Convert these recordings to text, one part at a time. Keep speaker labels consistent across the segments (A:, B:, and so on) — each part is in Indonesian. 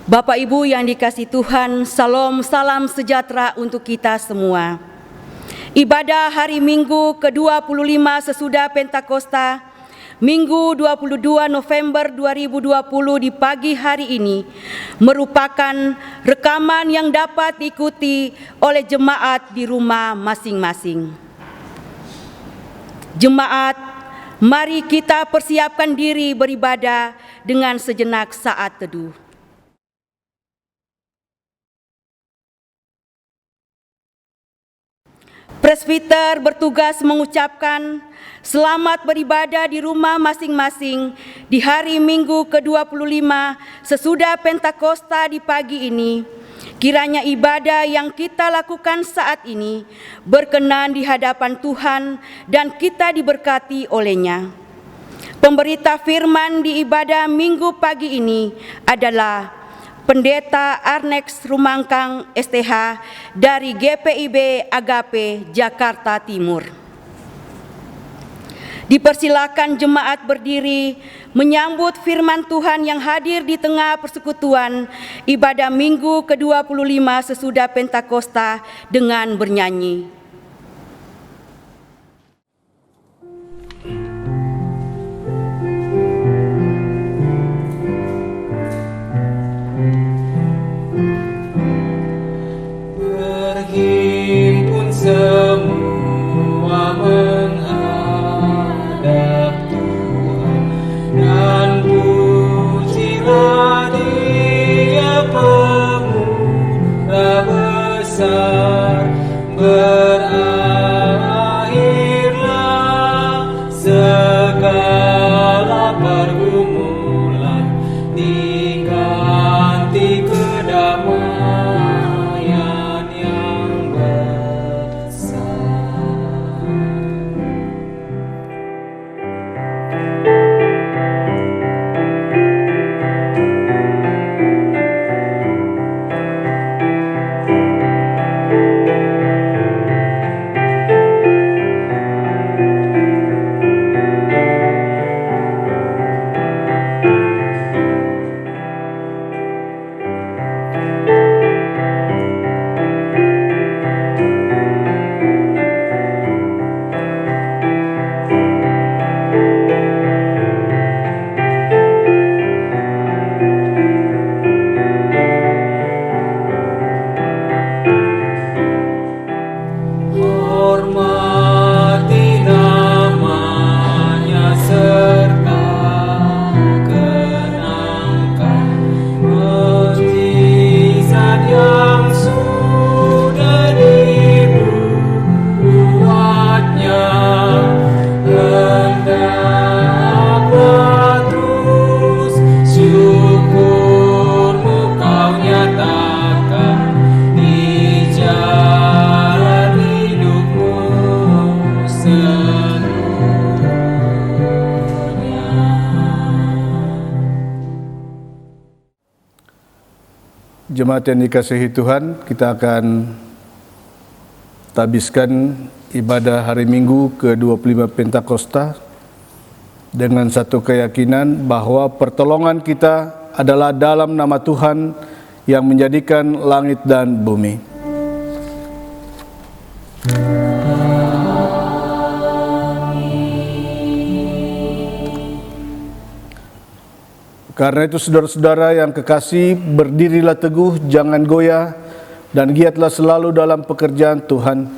A: Bapak Ibu yang dikasihi Tuhan, salam sejahtera untuk kita semua. Ibadah hari Minggu ke-25 sesudah Pentakosta, Minggu 22 November 2020 di pagi hari ini merupakan rekaman yang dapat diikuti oleh jemaat di rumah masing-masing. Jemaat, mari kita persiapkan diri beribadah dengan sejenak saat teduh. Presbiter bertugas mengucapkan selamat beribadah di rumah masing-masing di hari Minggu ke-25 sesudah Pentakosta di pagi ini. Kiranya ibadah yang kita lakukan saat ini berkenan di hadapan Tuhan dan kita diberkati olehnya. Pemberita firman di ibadah Minggu pagi ini adalah Pendeta Arnex Rumangkang STH dari GPIB Agape Jakarta Timur. Dipersilakan jemaat berdiri menyambut firman Tuhan yang hadir di tengah persekutuan ibadah Minggu ke-25 sesudah Pentakosta dengan bernyanyi.
B: Semua menghadap Tuhan dan pujilah Dia pemurah besar. Berakhirlah segala pergumulan, diganti kedamaian yang
C: Jemaat yang dikasihi Tuhan, kita akan tabiskan ibadah hari Minggu ke-25 Pentakosta dengan satu keyakinan bahwa pertolongan kita adalah dalam nama Tuhan yang menjadikan langit dan bumi. Karena itu saudara-saudara yang kekasih, berdirilah teguh, jangan goyah, dan giatlah selalu dalam pekerjaan Tuhan.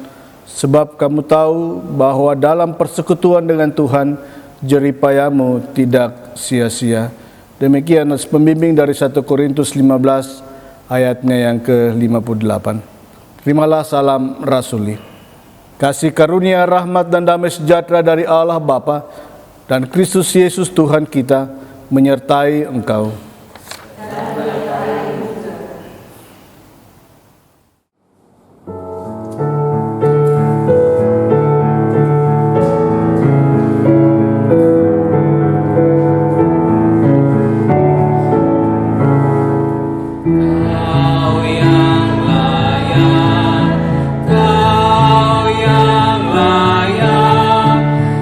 C: Sebab kamu tahu bahwa dalam persekutuan dengan Tuhan, jeripayamu tidak sia-sia. Demikian pembimbing dari 1 Korintus 15 ayatnya yang ke-58. Terimalah salam rasuli. Kasih karunia, rahmat dan damai sejahtera dari Allah Bapa dan Kristus Yesus Tuhan kita menyertai engkau.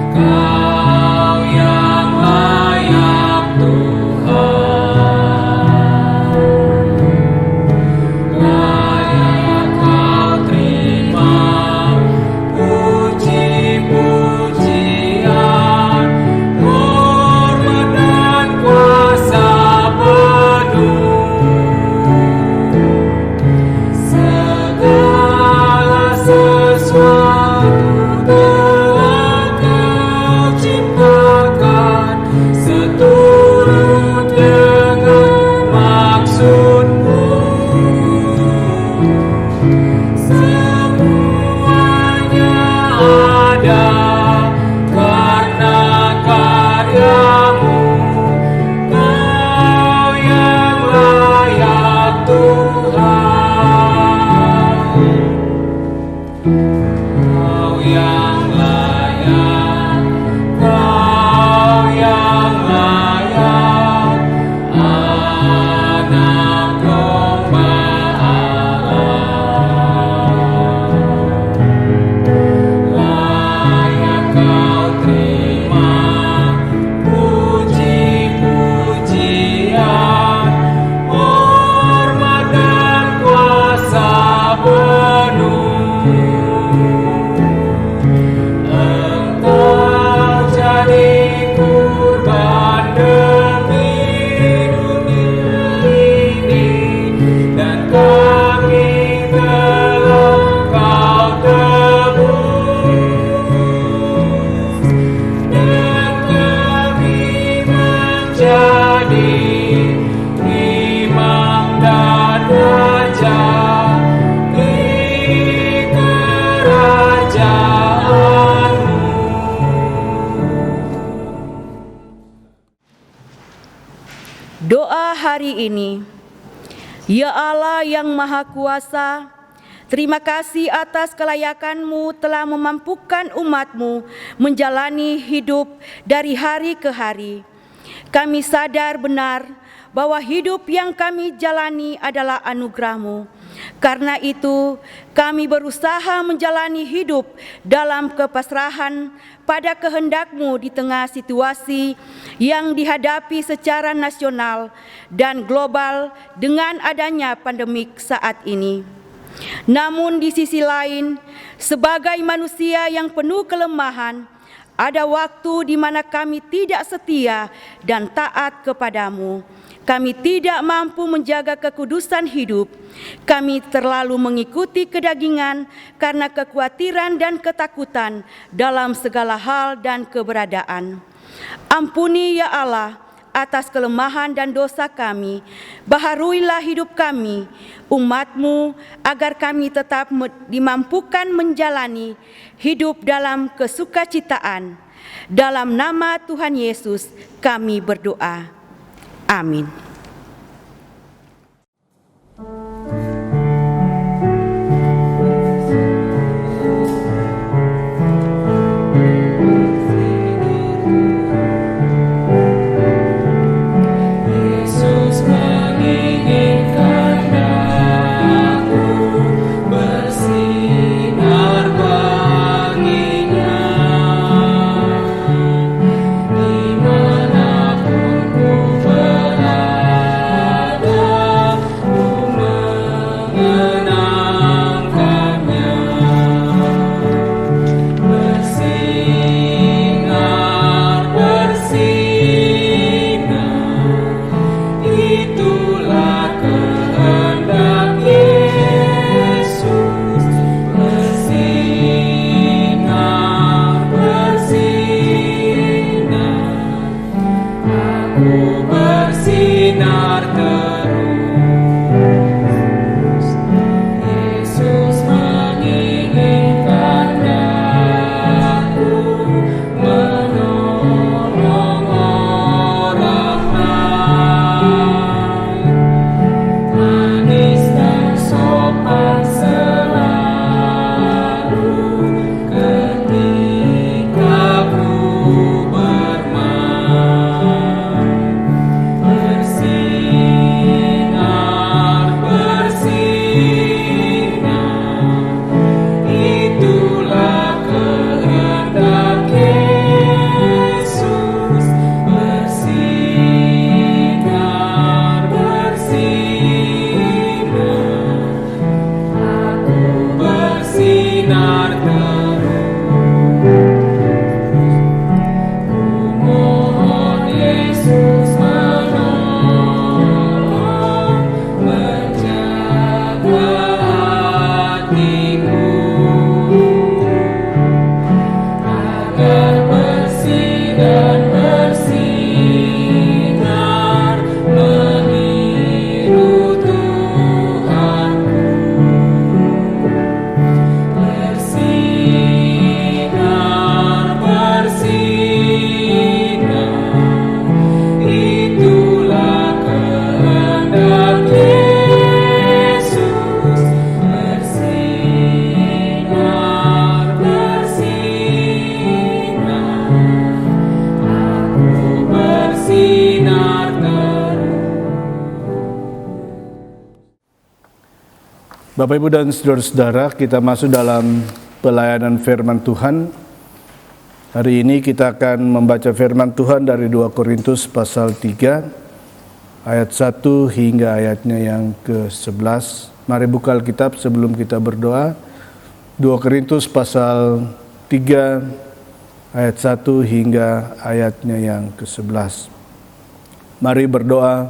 B: Kau yang layak Tuhan. padamu, Kau yang layak Tuhan, Kau yang layak, Kau yang layak, Anak domba Allah. Layak Kau terima puji-pujian, hormat dan kuasa penuh. Engkau jadi kurban demi dunia ini, dan kami telah Kau tebus, dan kami menjadi imam dan raja di kerajaan-Mu.
A: Doa hari ini. Ya Allah yang Maha Kuasa, terima kasih atas kelayakan-Mu telah memampukan umat-Mu menjalani hidup dari hari ke hari. Kami sadar benar bahwa hidup yang kami jalani adalah anugerah-Mu. Karena itu, kami berusaha menjalani hidup dalam kepasrahan pada kehendak-Mu di tengah situasi yang dihadapi secara nasional dan global dengan adanya pandemik saat ini. Namun di sisi lain, sebagai manusia yang penuh kelemahan, ada waktu di mana kami tidak setia dan taat kepadamu. Kami tidak mampu menjaga kekudusan hidup. Kami terlalu mengikuti kedagingan karena kekhawatiran dan ketakutan dalam segala hal dan keberadaan. Ampuni ya Allah atas kelemahan dan dosa kami. Baharuilah hidup kami, umat-Mu, agar kami tetap dimampukan menjalani hidup dalam kesukacitaan. Dalam nama Tuhan Yesus kami berdoa. Amin.
B: Yesus menginginkan aku bersinar baginya, dimanapun ku berada.
C: Bapak, Ibu, dan saudara-saudara, kita masuk dalam pelayanan firman Tuhan. Hari ini kita akan membaca firman Tuhan dari 2 Korintus pasal 3, ayat 1 hingga ayatnya yang ke-11. Mari buka Alkitab sebelum kita berdoa. 2 Korintus pasal 3, ayat 1 hingga ayatnya yang ke-11. Mari berdoa,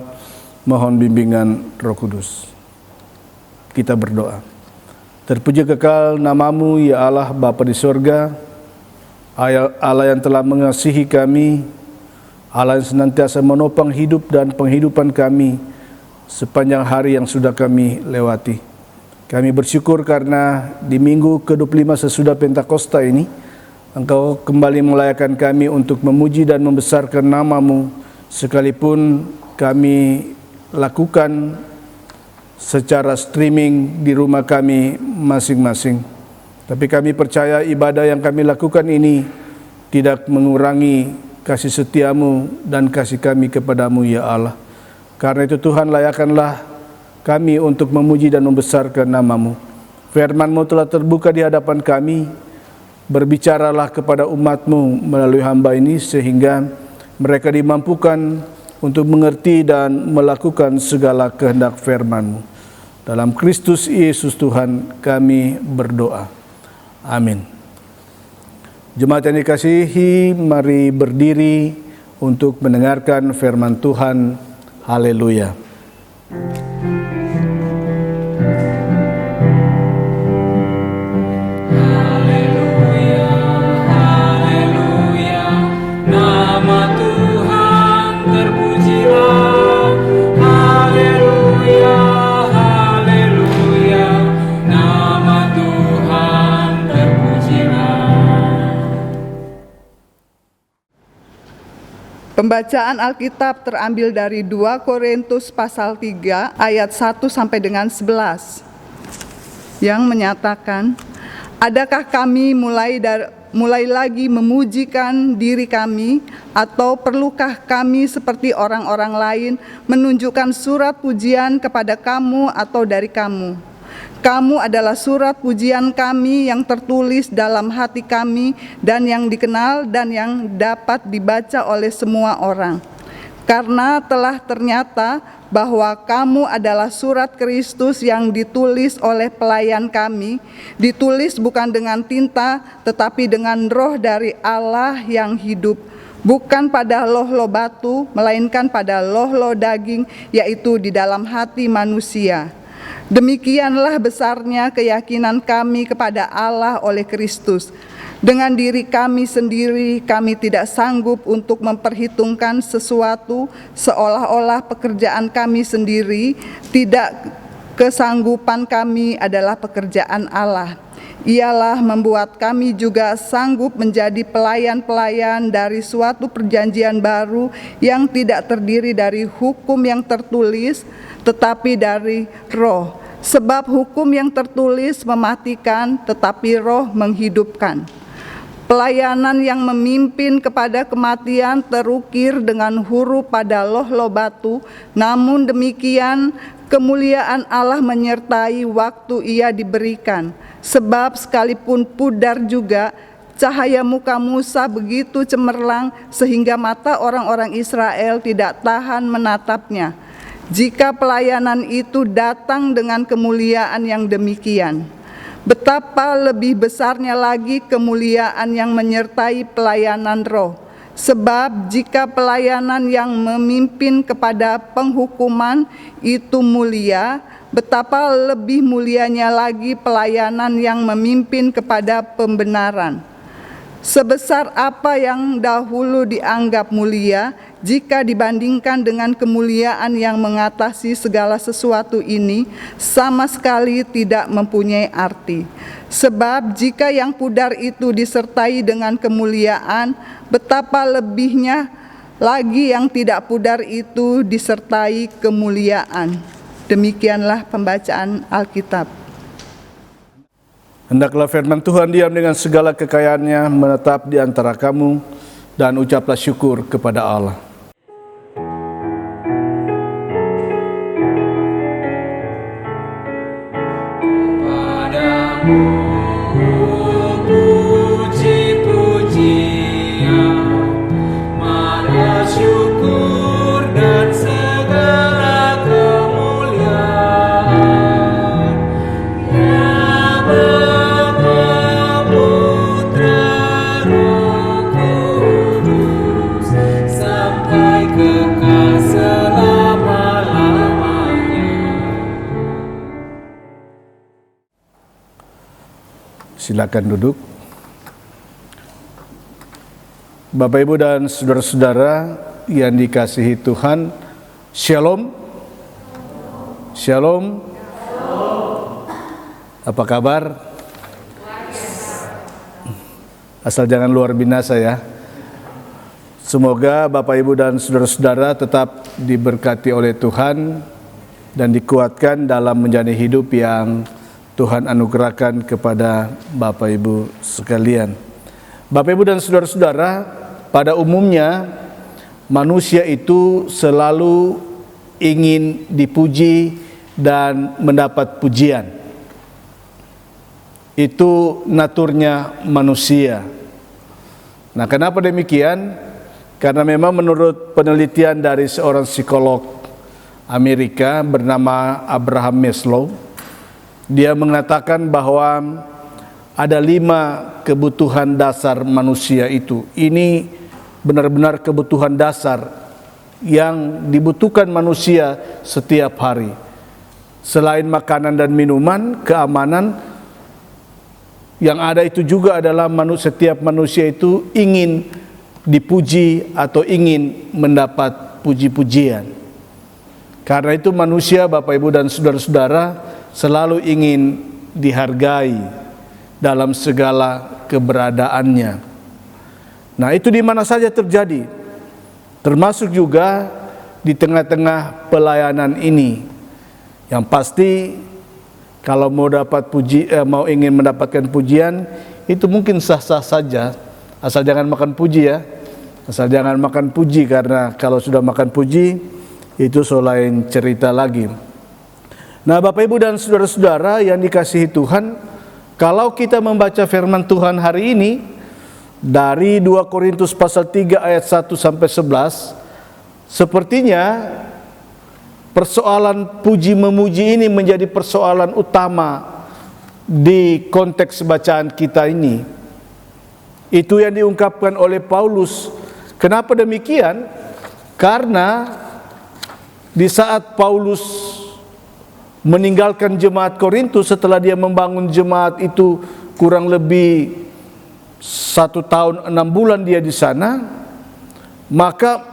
C: mohon bimbingan Roh Kudus. Kita berdoa. Terpuji kekal nama-Mu, ya Allah Bapa di sorga, Allah yang telah mengasihi kami, Allah yang senantiasa menopang hidup dan penghidupan kami sepanjang hari yang sudah kami lewati. Kami bersyukur karena di minggu ke-25 sesudah Pentakosta ini, Engkau kembali melayakkan kami untuk memuji dan membesarkan nama-Mu, sekalipun kami lakukan secara streaming di rumah kami masing-masing. Tapi kami percaya ibadah yang kami lakukan ini tidak mengurangi kasih setia-Mu dan kasih kami kepadamu, ya Allah. Karena itu Tuhan, layakkanlah kami untuk memuji dan membesarkan nama-Mu. Firman-Mu telah terbuka di hadapan kami. Berbicaralah kepada umat-Mu melalui hamba ini sehingga mereka dimampukan untuk mengerti dan melakukan segala kehendak firman-Mu. Dalam Kristus Yesus Tuhan kami berdoa. Amin. Jemaat yang dikasihi, mari berdiri untuk mendengarkan firman Tuhan. Haleluya.
D: Pembacaan Alkitab terambil dari 2 Korintus pasal 3 ayat 1 sampai dengan 11 yang menyatakan, adakah kami mulai lagi memujikan diri kami, atau perlukah kami seperti orang-orang lain menunjukkan surat pujian kepada kamu atau dari kamu? Kamu adalah surat pujian kami yang tertulis dalam hati kami dan yang dikenal dan yang dapat dibaca oleh semua orang. Karena telah ternyata bahwa kamu adalah surat Kristus yang ditulis oleh pelayan kami, ditulis bukan dengan tinta tetapi dengan Roh dari Allah yang hidup, bukan pada loh-loh batu, melainkan pada loh-loh daging, yaitu di dalam hati manusia. Demikianlah besarnya keyakinan kami kepada Allah oleh Kristus. Dengan diri kami sendiri, kami tidak sanggup untuk memperhitungkan sesuatu seolah-olah pekerjaan kami sendiri. Tidak, kesanggupan kami adalah pekerjaan Allah. Ialah membuat kami juga sanggup menjadi pelayan-pelayan dari suatu perjanjian baru yang tidak terdiri dari hukum yang tertulis, tetapi dari Roh. Sebab hukum yang tertulis mematikan, tetapi Roh menghidupkan. Pelayanan yang memimpin kepada kematian terukir dengan huruf pada loh-loh batu, namun demikian kemuliaan Allah menyertai waktu ia diberikan. Sebab sekalipun pudar juga, cahaya muka Musa begitu cemerlang sehingga mata orang-orang Israel tidak tahan menatapnya. Jika pelayanan itu datang dengan kemuliaan yang demikian, betapa lebih besarnya lagi kemuliaan yang menyertai pelayanan Roh. Sebab jika pelayanan yang memimpin kepada penghukuman itu mulia, betapa lebih mulianya lagi pelayanan yang memimpin kepada pembenaran. Sebesar apa yang dahulu dianggap mulia, jika dibandingkan dengan kemuliaan yang mengatasi segala sesuatu ini, sama sekali tidak mempunyai arti. Sebab jika yang pudar itu disertai dengan kemuliaan, betapa lebihnya lagi yang tidak pudar itu disertai kemuliaan. Demikianlah pembacaan Alkitab.
C: Hendaklah firman Tuhan diam dengan segala kekayaannya menetap di antara kamu, dan ucaplah syukur kepada Allah.
B: puji-pujian, marah syukur dan segala kemuliaan. Ya Bapa, Putra, Roh Kudus, sampai kekal selama-lamanya.
C: Silakan duduk. Bapak, Ibu, dan saudara-saudara yang dikasihi Tuhan, Shalom. Shalom. Apa kabar? Asal jangan luar binasa ya. Semoga Bapak, Ibu, dan saudara-saudara tetap diberkati oleh Tuhan dan dikuatkan dalam menjalani hidup yang Tuhan anugerahkan kepada Bapak Ibu sekalian. Bapak Ibu dan saudara-saudara, pada umumnya manusia itu selalu ingin dipuji dan mendapat pujian. Itu naturnya manusia. Nah, kenapa demikian? Karena memang menurut penelitian dari seorang psikolog Amerika bernama Abraham Maslow, dia mengatakan bahwa ada 5 kebutuhan dasar manusia itu. Ini benar-benar kebutuhan dasar yang dibutuhkan manusia setiap hari. Selain makanan dan minuman, keamanan, yang ada itu juga adalah setiap manusia itu ingin dipuji atau ingin mendapat puji-pujian. Karena itu manusia, Bapak, Ibu, dan saudara-saudara selalu ingin dihargai dalam segala keberadaannya. Nah, itu di mana saja terjadi, termasuk juga di tengah-tengah pelayanan ini. Yang pasti kalau mau ingin mendapatkan pujian, itu mungkin sah-sah saja, asal jangan makan puji ya. Asal jangan makan puji, karena kalau sudah makan puji itu selain cerita lagi. Nah, Bapak, Ibu, dan saudara-saudara yang dikasihi Tuhan, kalau kita membaca firman Tuhan hari ini dari 2 Korintus pasal 3 ayat 1 sampai 11, sepertinya persoalan puji memuji ini menjadi persoalan utama di konteks bacaan kita ini. Itu yang diungkapkan oleh Paulus. Kenapa demikian? Karena di saat Paulus meninggalkan jemaat Korintus, setelah dia membangun jemaat itu kurang lebih 1 tahun 6 bulan dia di sana, maka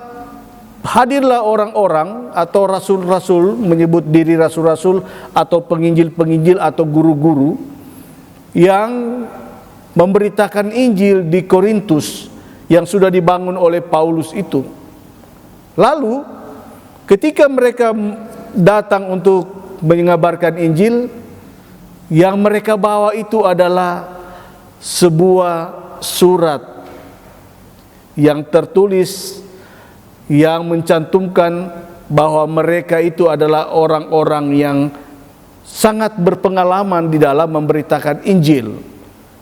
C: hadirlah orang-orang atau rasul-rasul, menyebut diri rasul-rasul atau penginjil-penginjil atau guru-guru yang memberitakan Injil di Korintus yang sudah dibangun oleh Paulus itu. Lalu ketika mereka datang untuk mengabarkan Injil, yang mereka bawa itu adalah sebuah surat yang tertulis yang mencantumkan bahwa mereka itu adalah orang-orang yang sangat berpengalaman di dalam memberitakan Injil.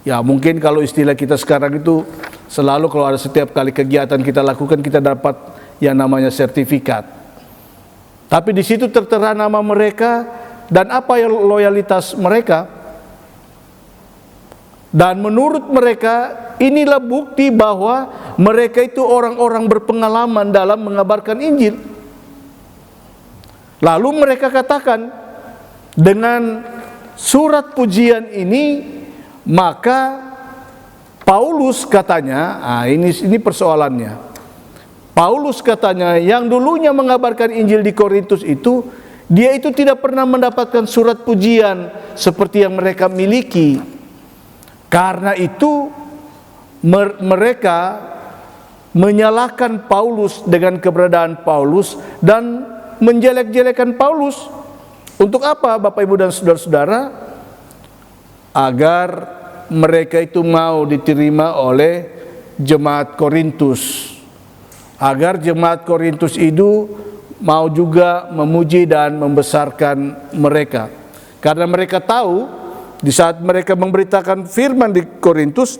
C: Ya, mungkin kalau istilah kita sekarang itu selalu kalau ada setiap kali kegiatan kita lakukan, kita dapat yang namanya sertifikat. Tapi di situ tertera nama mereka dan apa yang loyalitas mereka. Dan menurut mereka inilah bukti bahwa mereka itu orang-orang berpengalaman dalam mengabarkan Injil. Lalu mereka katakan, dengan surat pujian ini maka Paulus katanya, ini persoalannya. Paulus katanya yang dulunya mengabarkan Injil di Korintus itu, dia itu tidak pernah mendapatkan surat pujian seperti yang mereka miliki. Karena itu mereka menyalahkan Paulus dengan keberadaan Paulus dan menjelek-jelekan Paulus. Untuk apa, Bapak, Ibu, dan saudara-saudara? Agar mereka itu mau diterima oleh jemaat Korintus. Agar jemaat Korintus itu mau juga memuji dan membesarkan mereka. Karena mereka tahu di saat mereka memberitakan firman di Korintus,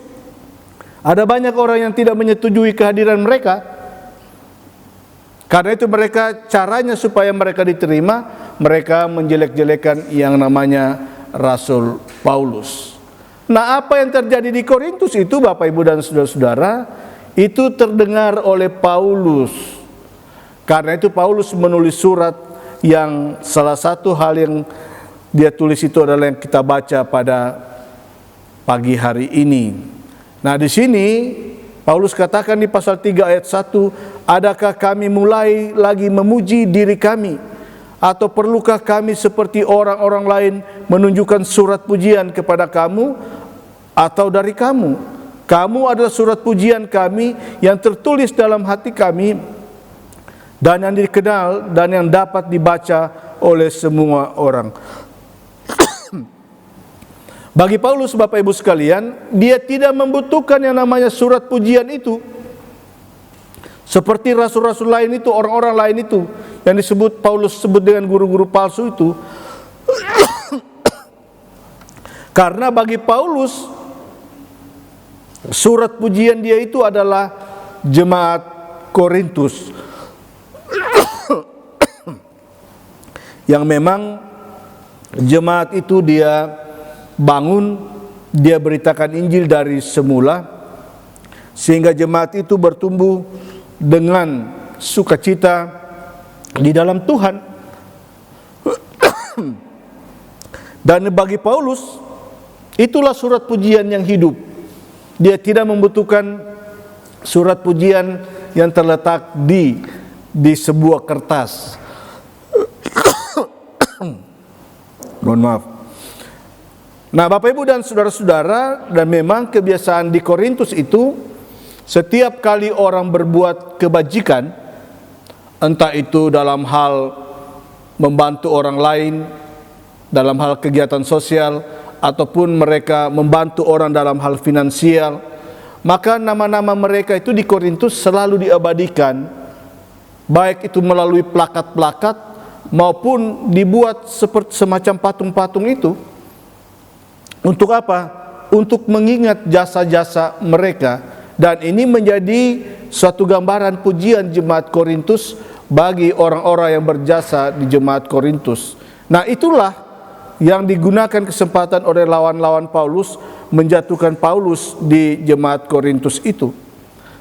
C: ada banyak orang yang tidak menyetujui kehadiran mereka. Karena itu mereka, caranya supaya mereka diterima, mereka menjelek-jelekan yang namanya Rasul Paulus. Nah, apa yang terjadi di Korintus itu, Bapak Ibu dan saudara-saudara, itu terdengar oleh Paulus. Karena itu Paulus menulis surat yang salah satu hal yang dia tulis itu adalah yang kita baca pada pagi hari ini. Nah, di sini Paulus katakan di pasal 3 ayat 1, adakah kami mulai lagi memuji diri kami? Atau perlukah kami seperti orang-orang lain menunjukkan surat pujian kepada kamu atau dari kamu? Kamu adalah surat pujian kami yang tertulis dalam hati kami dan yang dikenal dan yang dapat dibaca oleh semua orang. Bagi Paulus, Bapak Ibu sekalian, dia tidak membutuhkan yang namanya surat pujian itu. Seperti rasul-rasul lain itu, orang-orang lain itu, yang disebut Paulus sebut dengan guru-guru palsu itu. Karena bagi Paulus, surat pujian dia itu adalah jemaat Korintus. Yang memang jemaat itu dia bangun, dia beritakan Injil dari semula, sehingga jemaat itu bertumbuh dengan sukacita di dalam Tuhan. Dan bagi Paulus, itulah surat pujian yang hidup. Dia tidak membutuhkan surat pujian yang terletak di sebuah kertas. Mohon maaf. Nah, Bapak Ibu dan saudara-saudara, dan memang kebiasaan di Korintus itu, setiap kali orang berbuat kebajikan, entah itu dalam hal membantu orang lain, dalam hal kegiatan sosial, ataupun mereka membantu orang dalam hal finansial, maka nama-nama mereka itu di Korintus selalu diabadikan, baik itu melalui plakat-plakat maupun dibuat seperti semacam patung-patung itu. Untuk apa? Untuk mengingat jasa-jasa mereka. Dan ini menjadi suatu gambaran pujian jemaat Korintus bagi orang-orang yang berjasa di jemaat Korintus. Nah, itulah yang digunakan kesempatan oleh lawan-lawan Paulus menjatuhkan Paulus di jemaat Korintus itu.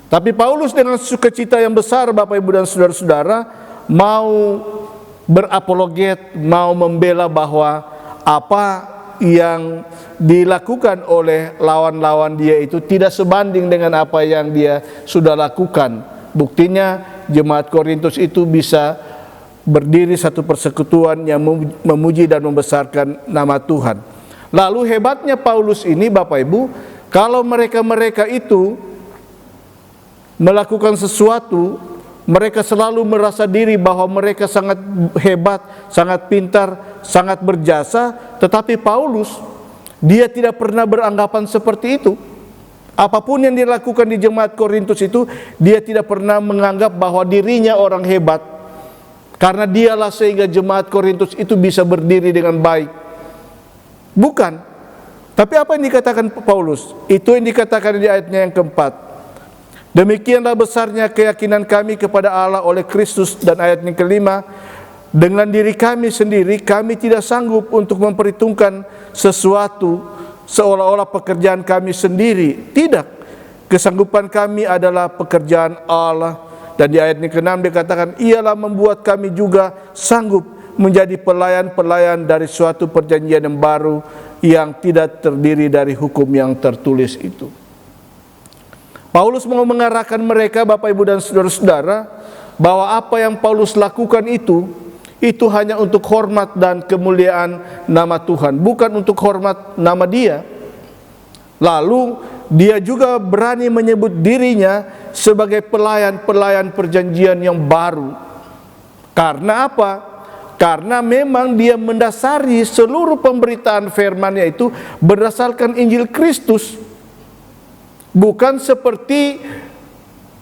C: Tapi Paulus dengan sukacita yang besar, Bapak Ibu dan saudara-saudara, mau berapologet, mau membela bahwa apa yang dilakukan oleh lawan-lawan dia itu tidak sebanding dengan apa yang dia sudah lakukan. Buktinya jemaat Korintus itu bisa berdiri satu persekutuan yang memuji dan membesarkan nama Tuhan. Lalu hebatnya Paulus ini, Bapak Ibu, kalau mereka-mereka itu melakukan sesuatu, mereka selalu merasa diri bahwa mereka sangat hebat, sangat pintar, sangat berjasa. Tetapi Paulus, dia tidak pernah beranggapan seperti itu. Apapun yang dilakukan di jemaat Korintus itu, dia tidak pernah menganggap bahwa dirinya orang hebat, karena dialah sehingga jemaat Korintus itu bisa berdiri dengan baik. Bukan. Tapi apa yang dikatakan Paulus? Itu yang dikatakan di ayatnya yang keempat. Demikianlah besarnya keyakinan kami kepada Allah oleh Kristus. Dan ayat yang kelima, dengan diri kami sendiri kami tidak sanggup untuk memperhitungkan sesuatu seolah-olah pekerjaan kami sendiri. Tidak, kesanggupan kami adalah pekerjaan Allah. Dan di ayat yang ke-6 dikatakan, ialah membuat kami juga sanggup menjadi pelayan-pelayan dari suatu perjanjian yang baru yang tidak terdiri dari hukum yang tertulis itu. Paulus mau mengarahkan mereka, Bapak Ibu dan saudara-saudara, bahwa apa yang Paulus lakukan itu hanya untuk hormat dan kemuliaan nama Tuhan, bukan untuk hormat nama dia. Lalu dia juga berani menyebut dirinya sebagai pelayan-pelayan perjanjian yang baru. Karena apa? Karena memang dia mendasari seluruh pemberitaan firman-Nya itu berdasarkan Injil Kristus. Bukan seperti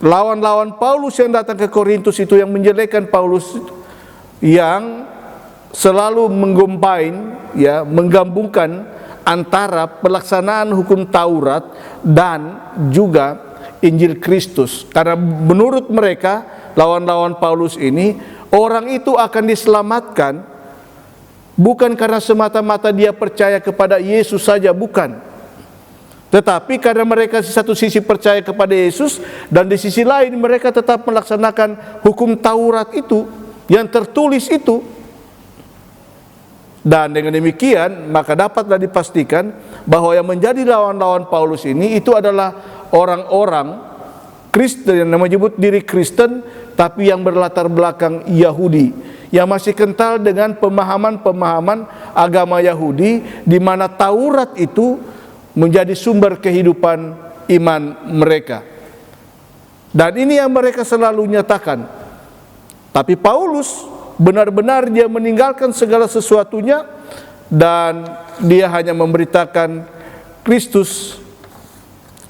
C: lawan-lawan Paulus yang datang ke Korintus itu, yang menjelekkan Paulus, yang selalu menggambungkan antara pelaksanaan hukum Taurat dan juga Injil Kristus. Karena menurut mereka, lawan-lawan Paulus ini, orang itu akan diselamatkan bukan karena semata-mata dia percaya kepada Yesus saja, bukan. Tetapi karena mereka di satu sisi percaya kepada Yesus, dan di sisi lain mereka tetap melaksanakan hukum Taurat itu, yang tertulis itu. Dan dengan demikian maka dapatlah dipastikan bahwa yang menjadi lawan-lawan Paulus ini itu adalah orang-orang Kristen yang menyebut diri Kristen tapi yang berlatar belakang Yahudi, yang masih kental dengan pemahaman-pemahaman agama Yahudi, di mana Taurat itu menjadi sumber kehidupan iman mereka. Dan ini yang mereka selalu nyatakan. Tapi Paulus benar-benar dia meninggalkan segala sesuatunya, dan dia hanya memberitakan Kristus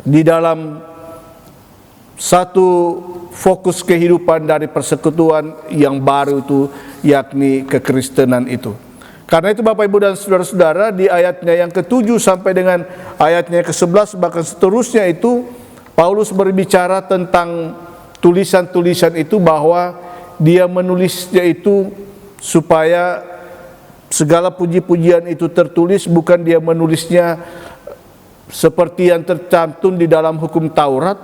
C: di dalam satu fokus kehidupan dari persekutuan yang baru itu, yakni kekristenan itu. Karena itu Bapak Ibu dan saudara-saudara, di ayatnya yang ke-7 sampai dengan ayatnya ke-11 bahkan seterusnya itu, Paulus berbicara tentang tulisan-tulisan itu, bahwa dia menulisnya itu supaya segala puji-pujian itu tertulis, bukan dia menulisnya seperti yang tercantum di dalam hukum Taurat,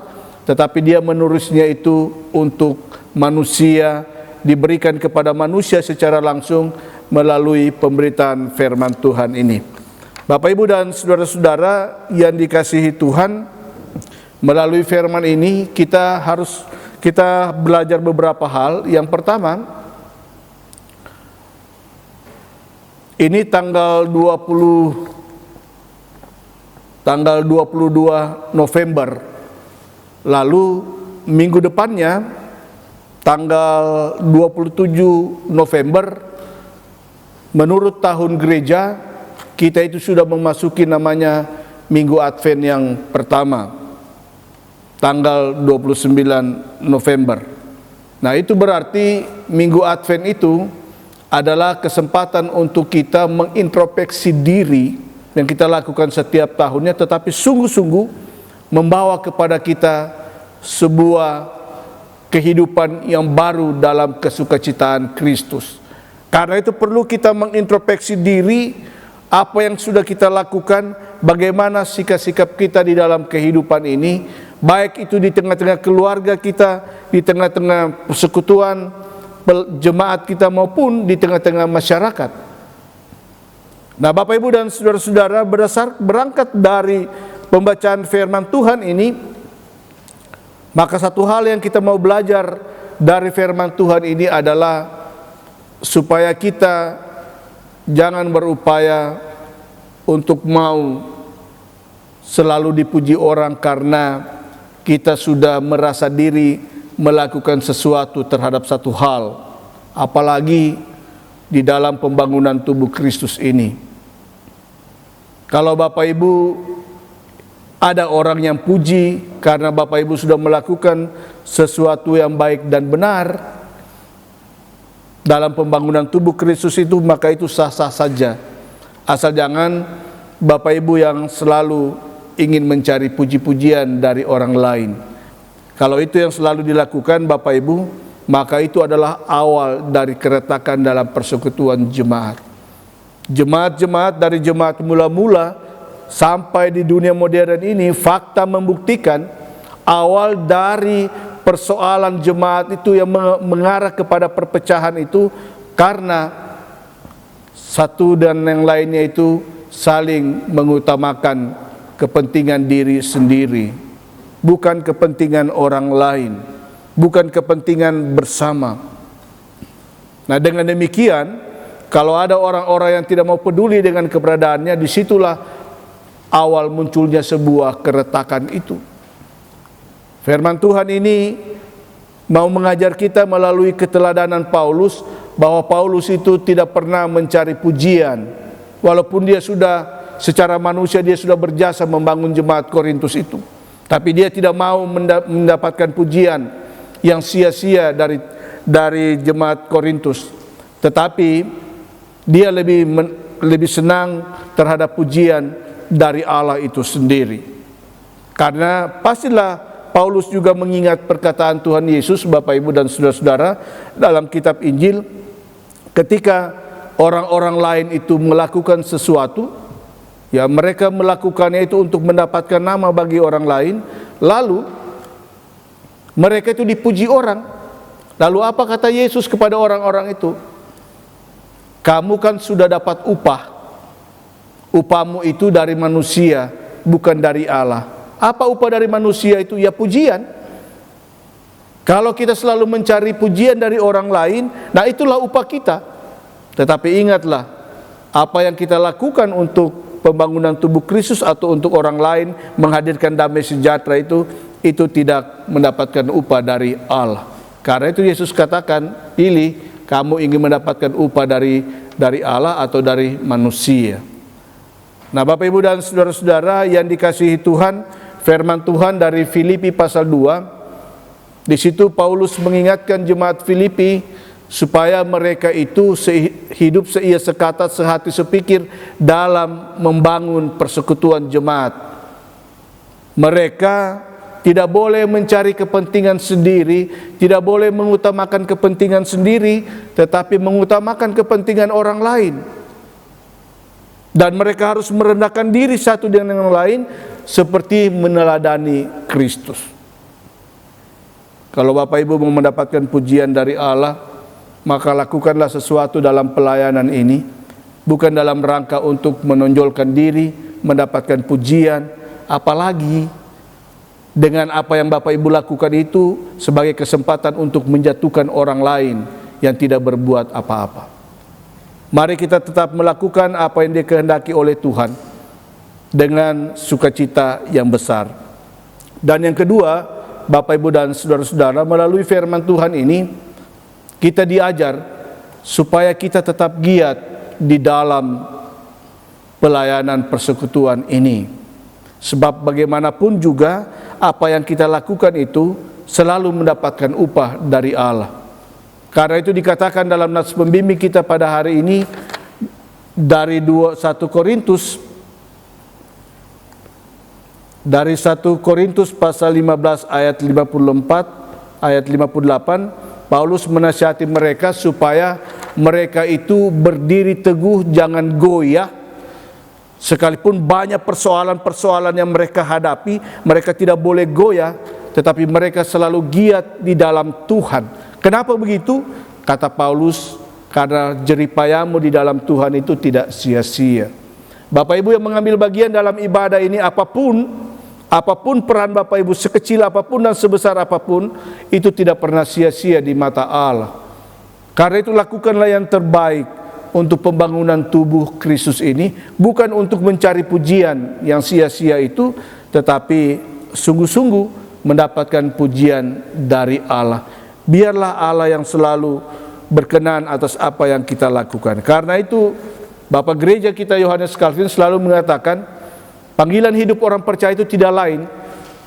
C: tetapi dia menulisnya itu untuk manusia, diberikan kepada manusia secara langsung melalui pemberitaan firman Tuhan ini. Bapak Ibu dan saudara-saudara yang dikasihi Tuhan, melalui firman ini kita belajar beberapa hal. Yang pertama, ini tanggal 22 November, lalu minggu depannya tanggal 27 November menurut tahun gereja kita itu sudah memasuki namanya Minggu Advent yang pertama, tanggal 29 November. Nah, itu berarti Minggu Advent itu adalah kesempatan untuk kita mengintrospeksi diri yang kita lakukan setiap tahunnya, tetapi sungguh-sungguh membawa kepada kita sebuah kehidupan yang baru dalam kesukacitaan Kristus. Karena itu perlu kita mengintrospeksi diri, apa yang sudah kita lakukan, bagaimana sikap-sikap kita di dalam kehidupan ini, baik itu di tengah-tengah keluarga kita, di tengah-tengah persekutuan jemaat kita, maupun di tengah-tengah masyarakat. Nah, Bapak Ibu dan saudara-saudara, berangkat dari pembacaan firman Tuhan ini, maka satu hal yang kita mau belajar dari firman Tuhan ini adalah supaya kita jangan berupaya untuk mau selalu dipuji orang karena kita sudah merasa diri melakukan sesuatu terhadap satu hal, apalagi di dalam pembangunan tubuh Kristus ini. Kalau Bapak Ibu ada orang yang puji karena Bapak Ibu sudah melakukan sesuatu yang baik dan benar dalam pembangunan tubuh Kristus itu, maka itu sah-sah saja. Asal jangan Bapak Ibu yang selalu ingin mencari puji-pujian dari orang lain. Kalau itu yang selalu dilakukan Bapak Ibu, maka itu adalah awal dari keretakan dalam persekutuan jemaat. Jemaat-jemaat dari jemaat mula-mula sampai di dunia modern ini, fakta membuktikan awal dari persoalan jemaat itu yang mengarah kepada perpecahan itu karena satu dan yang lainnya itu saling mengutamakan kepentingan diri sendiri, bukan kepentingan orang lain, bukan kepentingan bersama. Nah, dengan demikian, kalau ada orang-orang yang tidak mau peduli dengan keberadaannya, disitulah awal munculnya sebuah keretakan itu. Firman Tuhan ini mau mengajar kita melalui keteladanan Paulus, bahwa Paulus itu tidak pernah mencari pujian, walaupun dia sudah secara manusia dia sudah berjasa membangun jemaat Korintus itu, tapi dia tidak mau mendapatkan pujian yang sia-sia dari jemaat Korintus, tetapi dia lebih lebih senang terhadap pujian dari Allah itu sendiri. Karena pastilah Paulus juga mengingat perkataan Tuhan Yesus, Bapak Ibu dan saudara-saudara, dalam kitab Injil, ketika orang-orang lain itu melakukan sesuatu, ya mereka melakukannya itu untuk mendapatkan nama bagi orang lain, lalu mereka itu dipuji orang. Lalu apa kata Yesus kepada orang-orang itu? Kamu kan sudah dapat upah. Upahmu itu dari manusia, bukan dari Allah. Apa upah dari manusia itu? Ya pujian. Kalau kita selalu mencari pujian dari orang lain, nah itulah upah kita. Tetapi ingatlah, apa yang kita lakukan untuk pembangunan tubuh Kristus atau untuk orang lain, menghadirkan damai sejahtera itu tidak mendapatkan upah dari Allah. Karena itu Yesus katakan, pilih kamu ingin mendapatkan upah dari Allah atau dari manusia. Nah, Bapak Ibu dan saudara-saudara yang dikasihi Tuhan, firman Tuhan dari Filipi pasal 2, di situ Paulus mengingatkan jemaat Filipi supaya mereka itu hidup seia sekata, sehati, sepikir dalam membangun persekutuan jemaat. Mereka tidak boleh mencari kepentingan sendiri, tidak boleh mengutamakan kepentingan sendiri, tetapi mengutamakan kepentingan orang lain. Dan mereka harus merendahkan diri satu dengan yang lain seperti meneladani Kristus. Kalau Bapak Ibu mau mendapatkan pujian dari Allah, maka lakukanlah sesuatu dalam pelayanan ini, bukan dalam rangka untuk menonjolkan diri, mendapatkan pujian, apalagi dengan apa yang Bapak Ibu lakukan itu sebagai kesempatan untuk menjatuhkan orang lain yang tidak berbuat apa-apa. Mari kita tetap melakukan apa yang dikehendaki oleh Tuhan dengan sukacita yang besar. Dan yang kedua, Bapak Ibu dan saudara-saudara, melalui firman Tuhan ini kita diajar supaya kita tetap giat di dalam pelayanan persekutuan ini. Sebab bagaimanapun juga apa yang kita lakukan itu selalu mendapatkan upah dari Allah. Karena itu dikatakan dalam nats pembimbing kita pada hari ini dari 1 Korintus pasal 15 ayat 54 ayat 58, Paulus menasihati mereka supaya mereka itu berdiri teguh, jangan goyah. Sekalipun banyak persoalan-persoalan yang mereka hadapi, mereka tidak boleh goyah, tetapi mereka selalu giat di dalam Tuhan. Kenapa begitu? Kata Paulus, karena jeripayamu di dalam Tuhan itu tidak sia-sia. Bapak Ibu yang mengambil bagian dalam ibadah ini, apapun peran Bapak Ibu, sekecil apapun dan sebesar apapun, itu tidak pernah sia-sia di mata Allah. Karena itu lakukanlah yang terbaik untuk pembangunan tubuh Kristus ini, bukan untuk mencari pujian yang sia-sia itu, tetapi sungguh-sungguh mendapatkan pujian dari Allah. Biarlah Allah yang selalu berkenan atas apa yang kita lakukan. Karena itu Bapak Gereja kita Yohanes Calvin selalu mengatakan, panggilan hidup orang percaya itu tidak lain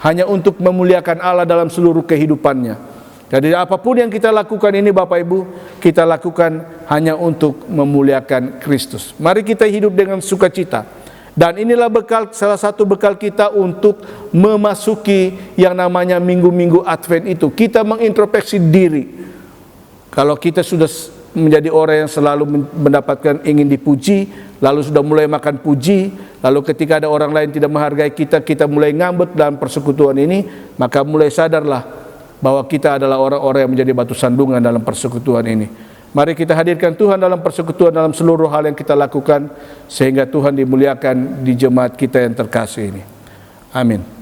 C: hanya untuk memuliakan Allah dalam seluruh kehidupannya. Jadi apapun yang kita lakukan ini Bapak Ibu, kita lakukan hanya untuk memuliakan Kristus. Mari kita hidup dengan sukacita. Dan inilah salah satu bekal kita untuk memasuki yang namanya minggu-minggu Advent itu. Kita mengintrospeksi diri. Kalau kita sudah menjadi orang yang selalu mendapatkan ingin dipuji, lalu sudah mulai makan puji, lalu ketika ada orang lain tidak menghargai kita, kita mulai ngambek dalam persekutuan ini, maka mulai sadarlah bahwa kita adalah orang-orang yang menjadi batu sandungan dalam persekutuan ini. Mari kita hadirkan Tuhan dalam persekutuan dalam seluruh hal yang kita lakukan, sehingga Tuhan dimuliakan di jemaat kita yang terkasih ini. Amin.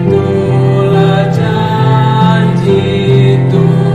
B: Itulah janji Tuhan.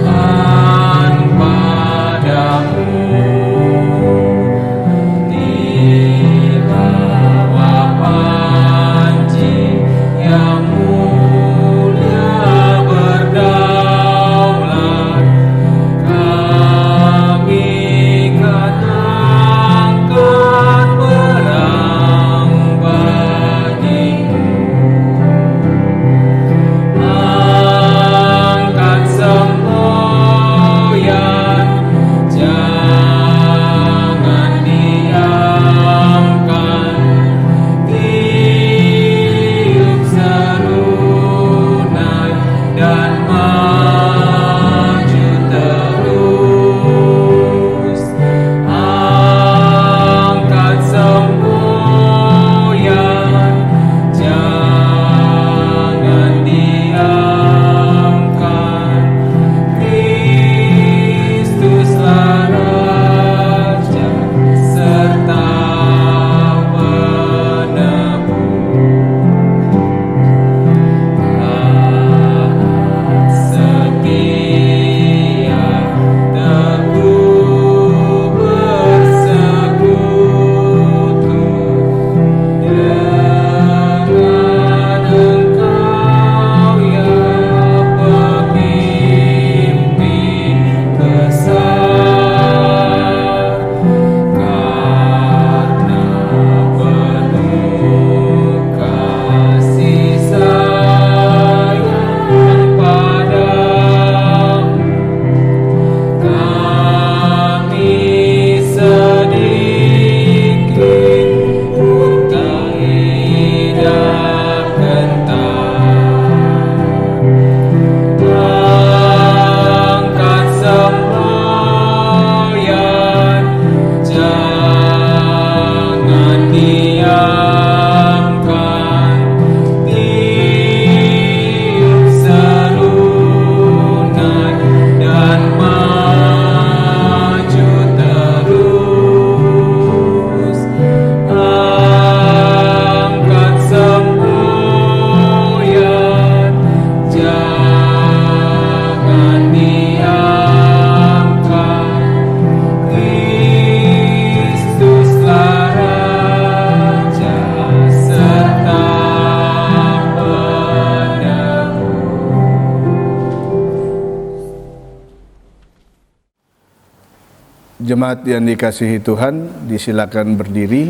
C: Jemaat yang dikasihi Tuhan, disilakan berdiri.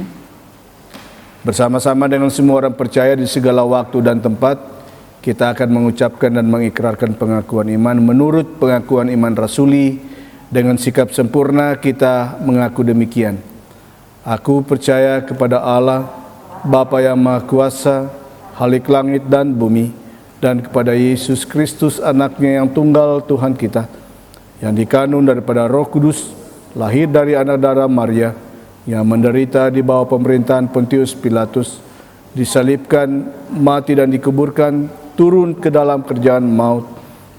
C: Bersama-sama dengan semua orang percaya di segala waktu dan tempat, kita akan mengucapkan dan mengikrarkan pengakuan iman menurut pengakuan iman rasuli. Dengan sikap sempurna kita mengaku demikian. Aku percaya kepada Allah, Bapa yang Maha Kuasa, Khalik langit dan bumi, dan kepada Yesus Kristus anaknya yang tunggal Tuhan kita, yang dikandung daripada Roh Kudus, lahir dari anak darah Maria, yang menderita di bawah pemerintahan Pontius Pilatus, disalibkan, mati dan dikuburkan, turun ke dalam kerjaan maut.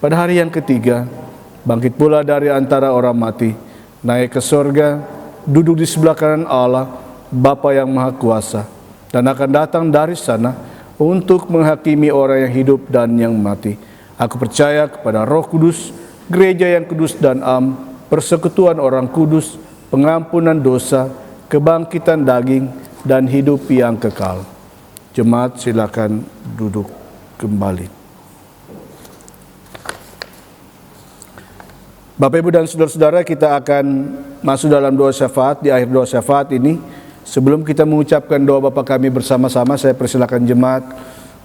C: Pada hari yang ketiga, bangkit pula dari antara orang mati, naik ke sorga, duduk di sebelah kanan Allah, Bapa yang Maha Kuasa, dan akan datang dari sana untuk menghakimi orang yang hidup dan yang mati. Aku percaya kepada Roh Kudus, gereja yang kudus dan am, persekutuan orang kudus, pengampunan dosa, kebangkitan daging, dan hidup yang kekal. Jemaat silakan duduk kembali. Bapak, Ibu, dan saudara-saudara, kita akan masuk dalam doa syafaat. Di akhir doa syafaat ini, sebelum kita mengucapkan doa Bapa kami bersama-sama, saya persilakan jemaat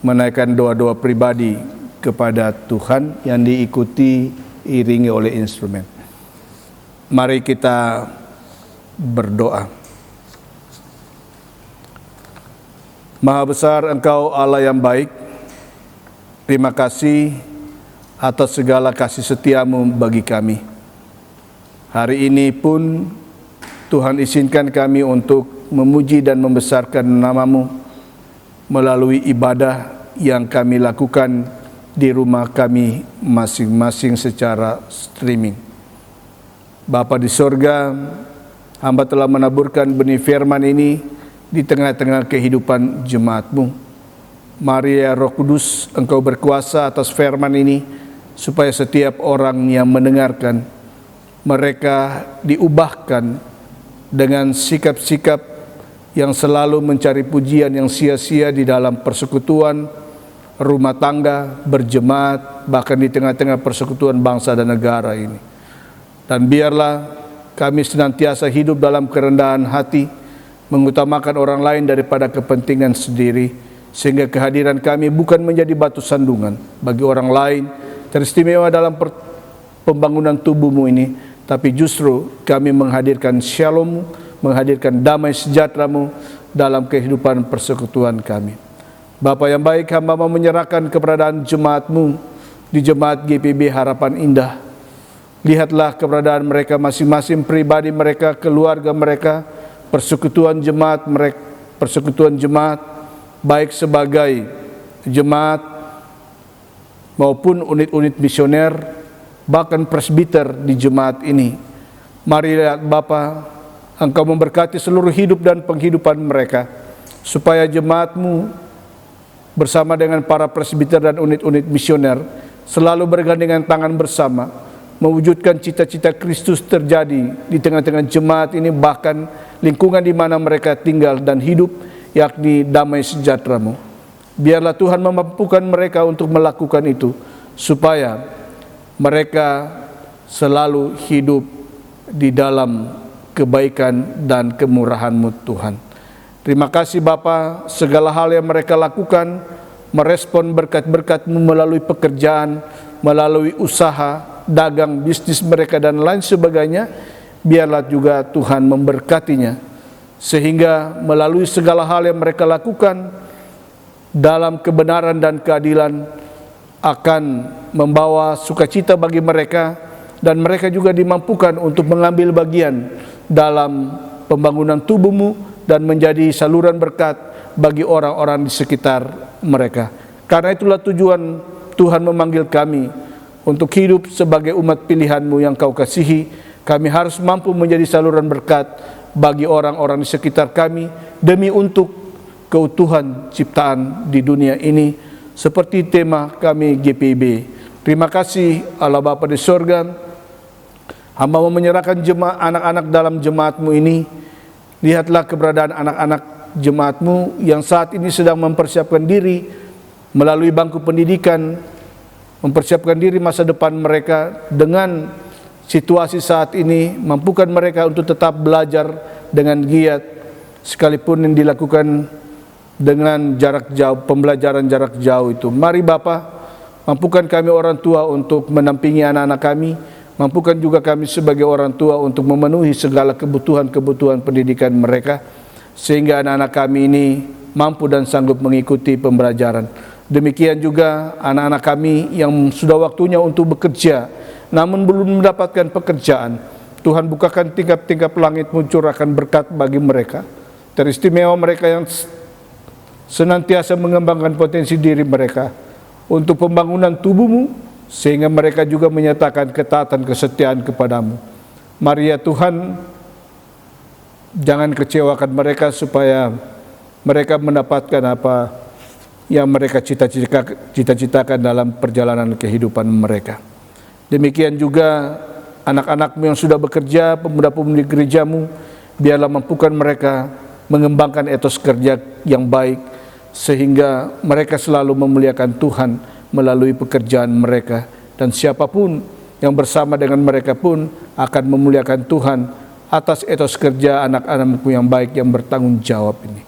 C: menaikkan doa-doa pribadi kepada Tuhan yang diikuti iringi oleh instrumen. Mari kita berdoa. Maha besar Engkau Allah yang baik, terima kasih atas segala kasih setiamu bagi kami. Hari ini pun Tuhan izinkan kami untuk memuji dan membesarkan nama-Mu melalui ibadah yang kami lakukan di rumah kami masing-masing secara streaming. Bapa di sorga, hamba telah menaburkan benih firman ini di tengah-tengah kehidupan jemaat-Mu. Mari ya Roh Kudus, Engkau berkuasa atas firman ini, supaya setiap orang yang mendengarkan, mereka diubahkan dengan sikap-sikap yang selalu mencari pujian yang sia-sia di dalam persekutuan, rumah tangga, berjemaat, bahkan di tengah-tengah persekutuan bangsa dan negara ini. Dan biarlah kami senantiasa hidup dalam kerendahan hati, mengutamakan orang lain daripada kepentingan sendiri, sehingga kehadiran kami bukan menjadi batu sandungan bagi orang lain, teristimewa dalam pembangunan tubuh-Mu ini, tapi justru kami menghadirkan shalom, menghadirkan damai sejahtera-Mu dalam kehidupan persekutuan kami. Bapa yang baik, hamba mau menyerahkan keberadaan jemaat-Mu di Jemaat GPB Harapan Indah. Lihatlah keberadaan mereka masing-masing, pribadi mereka, keluarga mereka, persekutuan jemaat mereka, persekutuan jemaat baik sebagai jemaat maupun unit-unit misioner, bahkan presbiter di jemaat ini. Mari lihat Bapa, Engkau memberkati seluruh hidup dan penghidupan mereka, supaya jemaat-Mu bersama dengan para presbiter dan unit-unit misioner selalu bergandengan tangan bersama, mewujudkan cita-cita Kristus terjadi di tengah-tengah jemaat ini, bahkan lingkungan di mana mereka tinggal dan hidup, yakni damai sejahtera-Mu. Biarlah Tuhan memampukan mereka untuk melakukan itu, supaya mereka selalu hidup di dalam kebaikan dan kemurahan-Mu Tuhan. Terima kasih Bapa, segala hal yang mereka lakukan, merespon berkat-berkat-Mu melalui pekerjaan, melalui usaha, dagang, bisnis mereka dan lain sebagainya, biarlah juga Tuhan memberkatinya, sehingga melalui segala hal yang mereka lakukan dalam kebenaran dan keadilan akan membawa sukacita bagi mereka, dan mereka juga dimampukan untuk mengambil bagian dalam pembangunan tubuh-Mu dan menjadi saluran berkat bagi orang-orang di sekitar mereka. Karena itulah tujuan Tuhan memanggil kami untuk hidup sebagai umat pilihan-Mu yang Kau kasihi. Kami harus mampu menjadi saluran berkat bagi orang-orang di sekitar kami, demi untuk keutuhan ciptaan di dunia ini, seperti tema kami GPB. Terima kasih Allah Bapa di sorga, hamba mau menyerahkan anak-anak dalam jemaat-Mu ini. Lihatlah keberadaan anak-anak jemaat-Mu yang saat ini sedang mempersiapkan diri melalui bangku pendidikan, mempersiapkan diri masa depan mereka dengan situasi saat ini, mampukan mereka untuk tetap belajar dengan giat, sekalipun yang dilakukan dengan jarak jauh, pembelajaran jarak jauh itu. Mari Bapa, mampukan kami orang tua untuk menampingi anak-anak kami, mampukan juga kami sebagai orang tua untuk memenuhi segala kebutuhan-kebutuhan pendidikan mereka, sehingga anak-anak kami ini mampu dan sanggup mengikuti pembelajaran. Demikian juga anak-anak kami yang sudah waktunya untuk bekerja, namun belum mendapatkan pekerjaan. Tuhan bukakan tingkap-tingkap langit, mencurahkan berkat bagi mereka. Teristimewa mereka yang senantiasa mengembangkan potensi diri mereka untuk pembangunan tubuh-Mu, sehingga mereka juga menyatakan ketaatan kesetiaan kepadamu. Mari ya Tuhan, jangan kecewakan mereka supaya mereka mendapatkan apa yang mereka cita-citakan dalam perjalanan kehidupan mereka. Demikian juga anak-anak-Mu yang sudah bekerja, pemuda-pemudi gereja-Mu, biarlah mampukan mereka mengembangkan etos kerja yang baik, sehingga mereka selalu memuliakan Tuhan melalui pekerjaan mereka, dan siapapun yang bersama dengan mereka pun akan memuliakan Tuhan atas etos kerja anak-anak-Mu yang baik yang bertanggung jawab ini.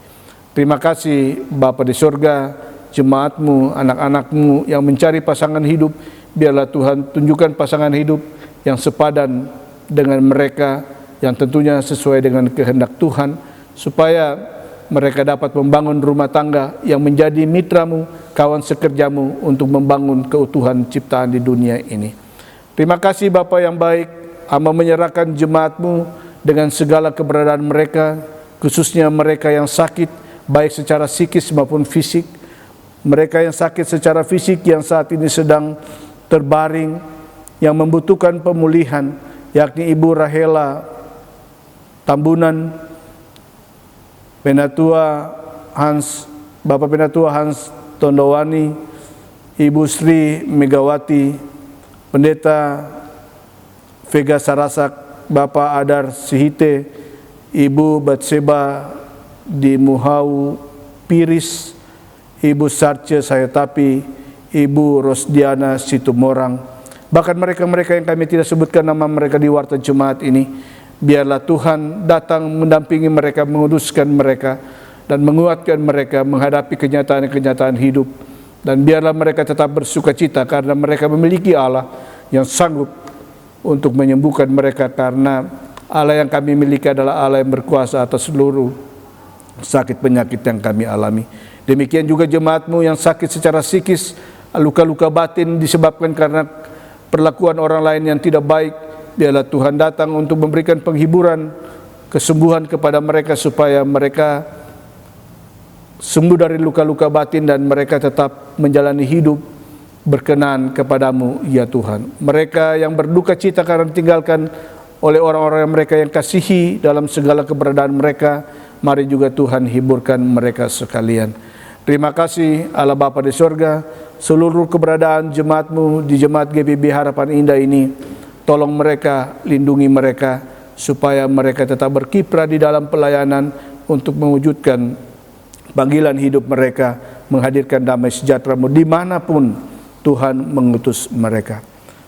C: Terima kasih Bapa di surga, jemaat-Mu, anak-anak-Mu yang mencari pasangan hidup, biarlah Tuhan tunjukkan pasangan hidup yang sepadan dengan mereka, yang tentunya sesuai dengan kehendak Tuhan, supaya mereka dapat membangun rumah tangga yang menjadi mitra-Mu, kawan sekerja-Mu untuk membangun keutuhan ciptaan di dunia ini. Terima kasih Bapa yang baik, hamba menyerahkan jemaat-Mu dengan segala keberadaan mereka, khususnya mereka yang sakit, baik secara psikis maupun fisik. Mereka yang sakit secara fisik yang saat ini sedang terbaring, yang membutuhkan pemulihan, yakni Ibu Rahela Tambunan, Bapak Penatua Hans Tondowani, Ibu Sri Megawati, Pendeta Vega Sarasak, Bapak Adar Sihite, Ibu Batseba di Muhau Piris, Ibu Sarce Sayatapi, Ibu Rosdiana Situmorang, bahkan mereka-mereka yang kami tidak sebutkan nama mereka di warta jemaat ini, biarlah Tuhan datang mendampingi mereka, menguduskan mereka, dan menguatkan mereka menghadapi kenyataan-kenyataan hidup. Dan biarlah mereka tetap bersuka cita karena mereka memiliki Allah yang sanggup untuk menyembuhkan mereka, karena Allah yang kami miliki adalah Allah yang berkuasa atas seluruh sakit penyakit yang kami alami. Demikian juga jemaat-Mu yang sakit secara psikis, luka-luka batin disebabkan karena perlakuan orang lain yang tidak baik, biarlah Tuhan datang untuk memberikan penghiburan, kesembuhan kepada mereka, supaya mereka sembuh dari luka-luka batin dan mereka tetap menjalani hidup berkenan kepadamu ya Tuhan. Mereka yang berduka cita karena ditinggalkan oleh orang-orang yang mereka yang kasihi dalam segala keberadaan mereka, mari juga Tuhan hiburkan mereka sekalian. Terima kasih Allah Bapa di surga, seluruh keberadaan jemaat-Mu di Jemaat GPB Harapan Indah ini, tolong mereka, lindungi mereka, supaya mereka tetap berkiprah di dalam pelayanan untuk mewujudkan panggilan hidup mereka, menghadirkan damai sejahtera-Mu dimanapun Tuhan mengutus mereka.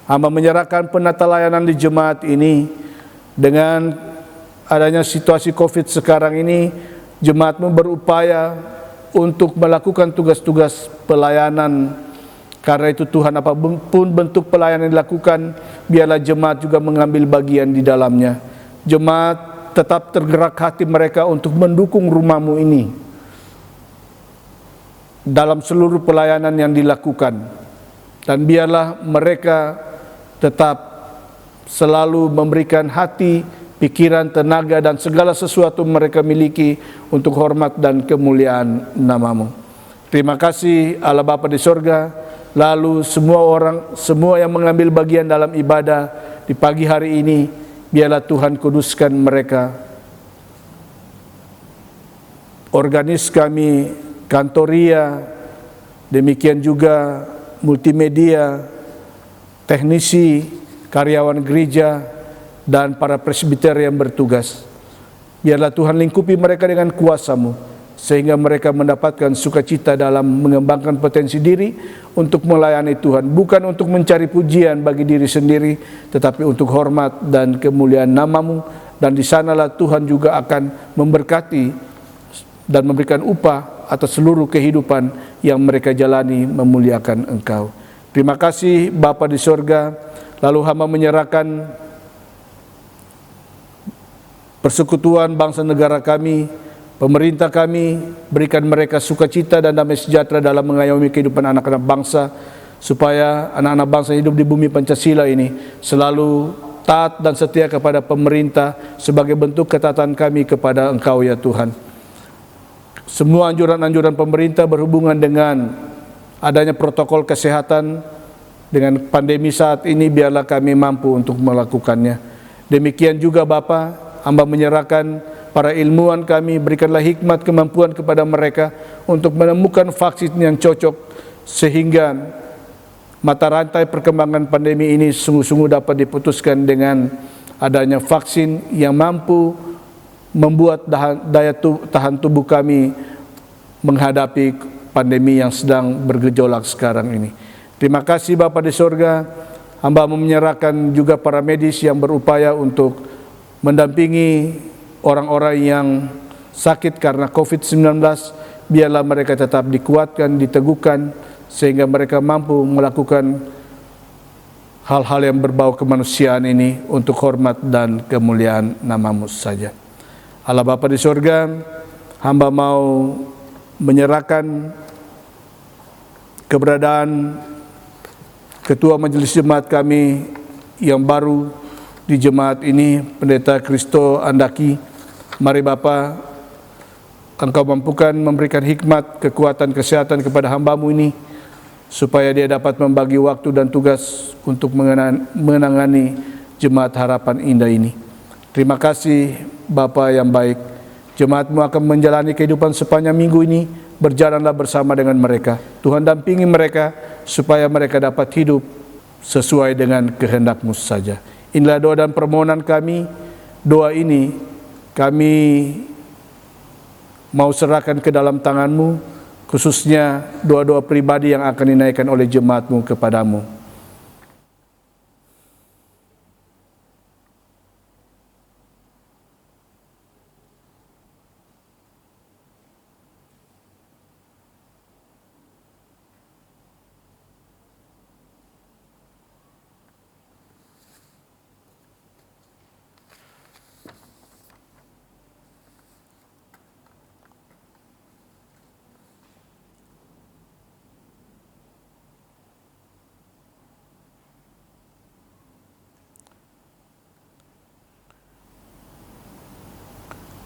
C: Hamba menyerahkan penata layanan di jemaat ini. Dengan adanya situasi COVID sekarang ini, jemaat-Mu berupaya untuk melakukan tugas-tugas pelayanan. Karena itu Tuhan, apapun bentuk pelayanan yang dilakukan, biarlah jemaat juga mengambil bagian di dalamnya. Jemaat tetap tergerak hati mereka untuk mendukung rumah-Mu ini dalam seluruh pelayanan yang dilakukan, dan biarlah mereka tetap selalu memberikan hati, pikiran, tenaga, dan segala sesuatu mereka miliki untuk hormat dan kemuliaan nama-Mu. Terima kasih Allah Bapa di surga. Lalu semua yang mengambil bagian dalam ibadah di pagi hari ini, biarlah Tuhan kuduskan mereka. Organis kami, kantoria, demikian juga multimedia, teknisi, karyawan gereja, dan para presbiter yang bertugas. Biarlah Tuhan lingkupi mereka dengan kuasa-Mu, sehingga mereka mendapatkan sukacita dalam mengembangkan potensi diri untuk melayani Tuhan, bukan untuk mencari pujian bagi diri sendiri, tetapi untuk hormat dan kemuliaan nama-Mu, dan di sanalah Tuhan juga akan memberkati dan memberikan upah atas seluruh kehidupan yang mereka jalani memuliakan Engkau. Terima kasih Bapa di sorga. Lalu hamba menyerahkan persekutuan bangsa negara kami, pemerintah kami, berikan mereka sukacita dan damai sejahtera dalam mengayomi kehidupan anak-anak bangsa, supaya anak-anak bangsa hidup di bumi Pancasila ini selalu taat dan setia kepada pemerintah sebagai bentuk ketaatan kami kepada Engkau ya Tuhan. Semua anjuran-anjuran pemerintah berhubungan dengan adanya protokol kesehatan dengan pandemi saat ini, biarlah kami mampu untuk melakukannya. Demikian juga Bapa, hamba menyerahkan para ilmuwan kami, berikanlah hikmat kemampuan kepada mereka untuk menemukan vaksin yang cocok, sehingga mata rantai perkembangan pandemi ini sungguh-sungguh dapat diputuskan dengan adanya vaksin yang mampu membuat daya tahan tubuh kami menghadapi pandemi yang sedang bergejolak sekarang ini. Terima kasih Bapa di sorga, hamba menyerahkan juga para medis yang berupaya untuk mendampingi orang-orang yang sakit karena COVID-19, biarlah mereka tetap dikuatkan, diteguhkan, sehingga mereka mampu melakukan hal-hal yang berbau kemanusiaan ini untuk hormat dan kemuliaan nama-Mu saja. Allah Bapa di sorga, hamba mau menyerahkan keberadaan Ketua Majelis Jemaat kami yang baru di jemaat ini, Pendeta Kristo Andaki. Mari Bapa, Engkau mampukan memberikan hikmat, kekuatan, kesehatan kepada hamba-Mu ini, supaya dia dapat membagi waktu dan tugas untuk menangani Jemaat Harapan Indah ini. Terima kasih Bapa yang baik. Jemaat-Mu akan menjalani kehidupan sepanjang minggu ini, berjalanlah bersama dengan mereka. Tuhan dampingi mereka supaya mereka dapat hidup sesuai dengan kehendak-Mu saja. Inilah doa dan permohonan kami. Doa ini kami mau serahkan ke dalam tangan-Mu, khususnya doa-doa pribadi yang akan dinaikkan oleh jemaat-Mu kepadamu.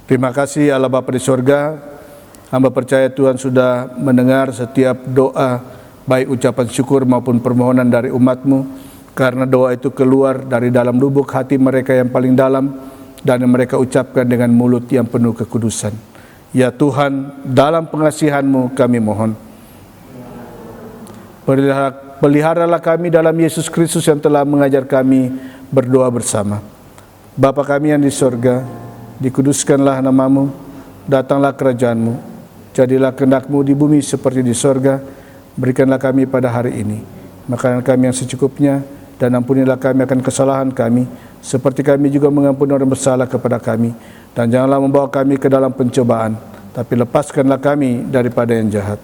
C: Terima kasih Allah Bapa di sorga. Hamba percaya Tuhan sudah mendengar setiap doa, baik ucapan syukur maupun permohonan dari umat-Mu, karena doa itu keluar dari dalam lubuk hati mereka yang paling dalam, dan mereka ucapkan dengan mulut yang penuh kekudusan. Ya Tuhan, dalam pengasihan-Mu kami mohon, peliharalah kami dalam Yesus Kristus yang telah mengajar kami berdoa bersama. Bapa kami yang di sorga, dikuduskanlah nama-Mu, datanglah kerajaan-Mu, jadilah kehendak-Mu di bumi seperti di sorga. Berikanlah kami pada hari ini makanan kami yang secukupnya, dan ampunilah kami akan kesalahan kami, seperti kami juga mengampuni orang bersalah kepada kami. Dan janganlah membawa kami ke dalam pencobaan, tapi lepaskanlah kami daripada yang jahat.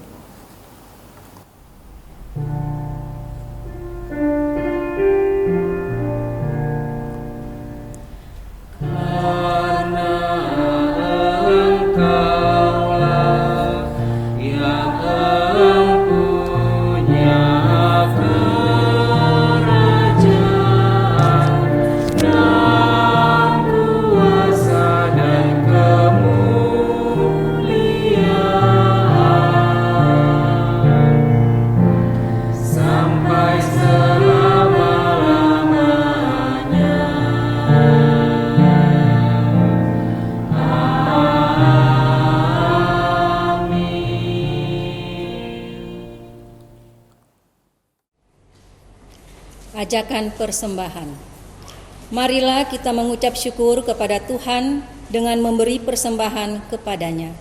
E: Ajakan persembahan. Marilah kita mengucap syukur kepada Tuhan dengan memberi persembahan kepadanya.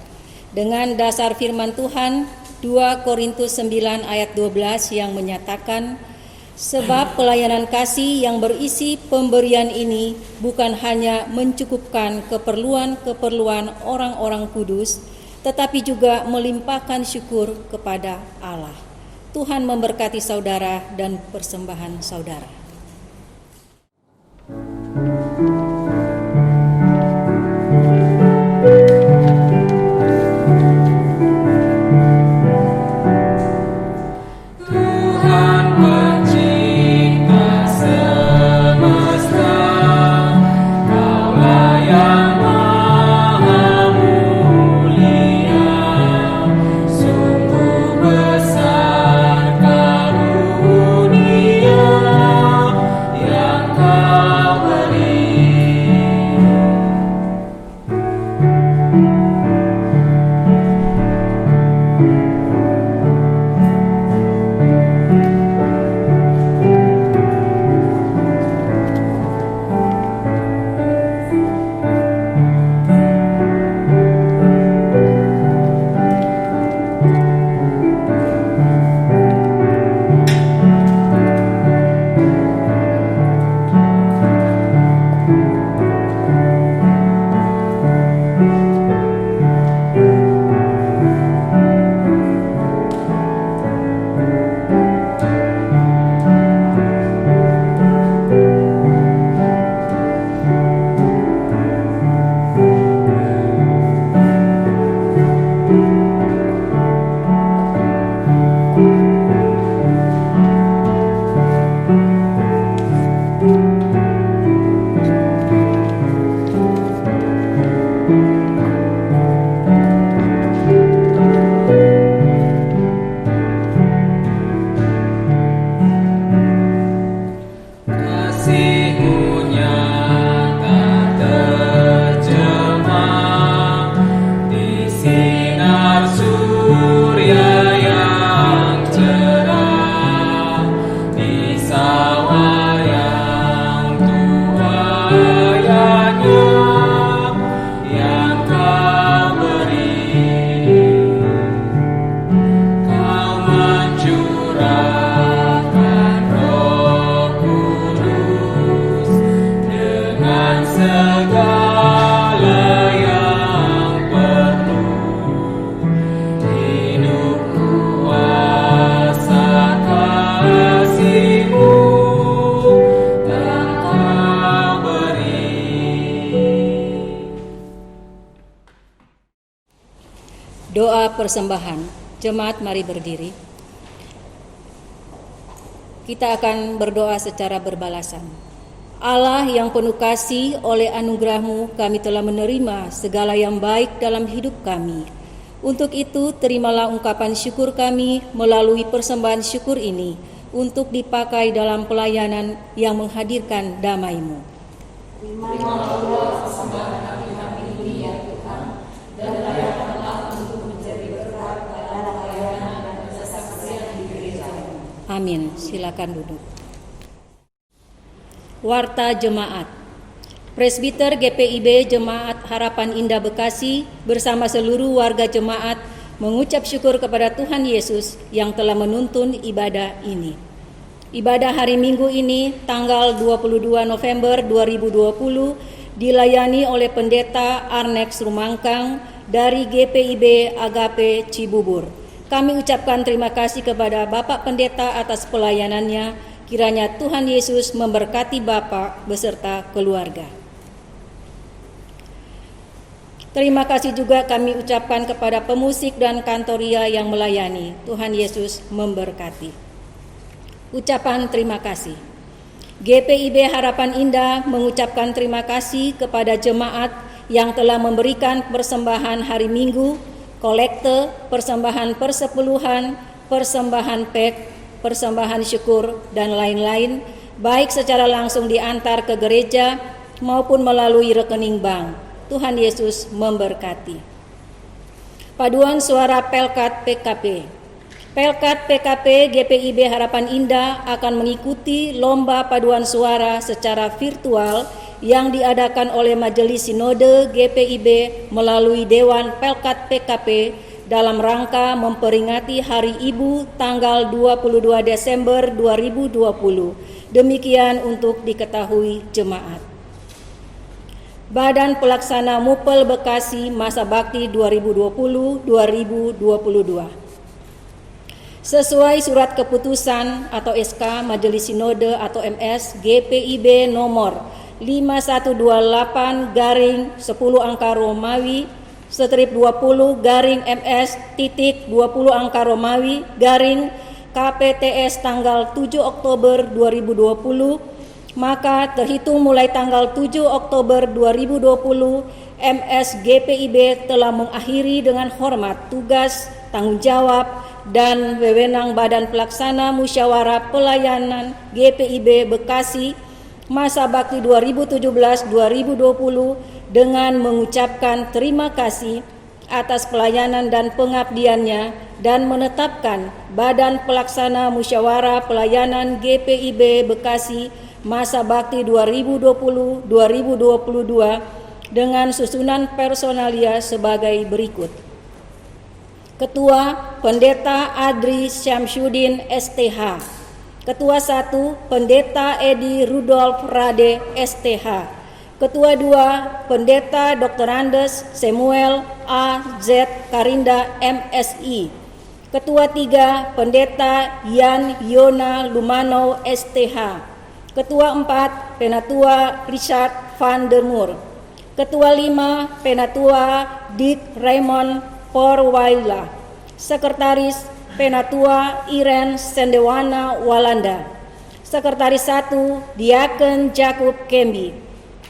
E: dengan dasar firman Tuhan 2 Korintus 9 ayat 12 yang menyatakan, sebab pelayanan kasih yang berisi pemberian ini bukan hanya mencukupkan keperluan-keperluan orang-orang kudus, tetapi juga melimpahkan syukur kepada Allah. Tuhan memberkati saudara dan persembahan saudara.
B: Tuhan pencipta semesta, Kaulah yang maha mulia, sungguh besar karunia yang Kau beri. Kasih-Mu nyata terjemah di sinar surya yang cerah, di sawah yang tuayanya yang Kau beri. Kau mencurahkan Roh Kudus dengan segala yang perlu. Hidup kuasa kasih-Mu yang Kau beri.
E: Doa persembahan. Jemaat, mari berdiri. Kita akan berdoa secara berbalasan. Allah yang penuh kasih, oleh anugerah-Mu kami telah menerima segala yang baik dalam hidup kami. Untuk itu, terimalah ungkapan syukur kami melalui persembahan syukur ini untuk dipakai dalam pelayanan yang menghadirkan damai-Mu. Amin. Silakan duduk. Warta Jemaat. Presbiter GPIB Jemaat Harapan Indah Bekasi bersama seluruh warga jemaat mengucap syukur kepada Tuhan Yesus yang telah menuntun ibadah ini. Ibadah hari Minggu ini tanggal 22 November 2020 dilayani oleh Pendeta Arnex Rumangkang dari GPIB Agape Cibubur. Kami ucapkan terima kasih kepada Bapak Pendeta atas pelayanannya. Kiranya Tuhan Yesus memberkati Bapak beserta keluarga. Terima kasih juga kami ucapkan kepada pemusik dan kantoria yang melayani. Tuhan Yesus memberkati. Ucapan terima kasih. GPIB Harapan Indah mengucapkan terima kasih kepada jemaat yang telah memberikan persembahan hari Minggu, kolekte, persembahan persepuluhan, persembahan PEK, persembahan syukur, dan lain-lain, baik secara langsung diantar ke gereja maupun melalui rekening bank. Tuhan Yesus memberkati. Paduan suara Pelkat PKP. Pelkat PKP GPIB Harapan Indah akan mengikuti lomba paduan suara secara virtual yang diadakan oleh Majelis Sinode GPIB melalui Dewan Pelkat PKP dalam rangka memperingati Hari Ibu tanggal 22 Desember 2020. Demikian untuk diketahui jemaat. Badan Pelaksana Mupel Bekasi Masa Bakti 2020-2022. Sesuai surat keputusan atau SK Majelis Sinode atau MS GPIB nomor 5128/10 angka Romawi strip 20 MS titik 20 angka Romawi garing KPTS tanggal 7 Oktober 2020, maka terhitung mulai tanggal 7 Oktober 2020, MS GPIB telah mengakhiri dengan hormat tugas, tanggung jawab, dan wewenang Badan Pelaksana Musyawarah Pelayanan GPIB Bekasi Masa Bakti 2017-2020 dengan mengucapkan terima kasih atas pelayanan dan pengabdiannya dan menetapkan Badan Pelaksana Musyawarah Pelayanan GPIB Bekasi Masa Bakti 2020-2022 dengan susunan personalia sebagai berikut. Ketua Pendeta Adri Syamsuddin STH. Ketua 1 Pendeta Edi Rudolf Rade STH. Ketua 2 Pendeta Dr. Andes Samuel A.Z. Karinda MSI. Ketua 3 Pendeta Yan Yona Lumano STH. Ketua 4 Penatua Richard van der Moer. Ketua 5 Penatua Dick Raymond Porwaila. Sekretaris Penatua Iren Sendewana Walanda. Sekretaris 1 Diaken Jacob Kembi.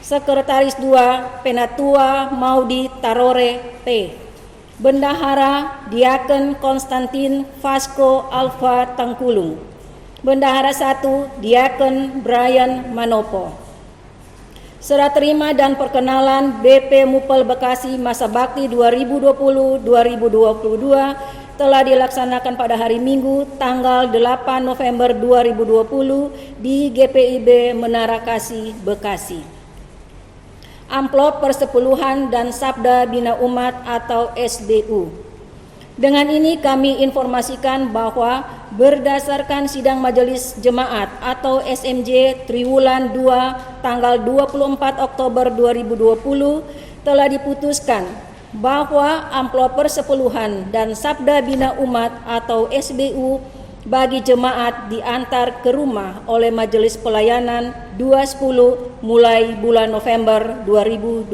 E: Sekretaris 2 Penatua Maudi Tarore P. Bendahara Diaken Konstantin Vasco Alfa Tangkulung. Bendahara 1 Diaken Brian Manopo. Serah terima dan perkenalan BP Mupel Bekasi Masa Bakti 2020-2022 telah dilaksanakan pada hari Minggu tanggal 8 November 2020 di GPIB Menara Kasih, Bekasi. Amplop persepuluhan dan Sabda Bina Umat atau SBU. Dengan ini kami informasikan bahwa berdasarkan sidang Majelis Jemaat atau SMJ Triwulan 2 tanggal 24 Oktober 2020 telah diputuskan bahwa amplop persepuluhan dan Sabda Bina Umat atau SBU bagi jemaat diantar ke rumah oleh Majelis Pelayanan 210 mulai bulan November 2020.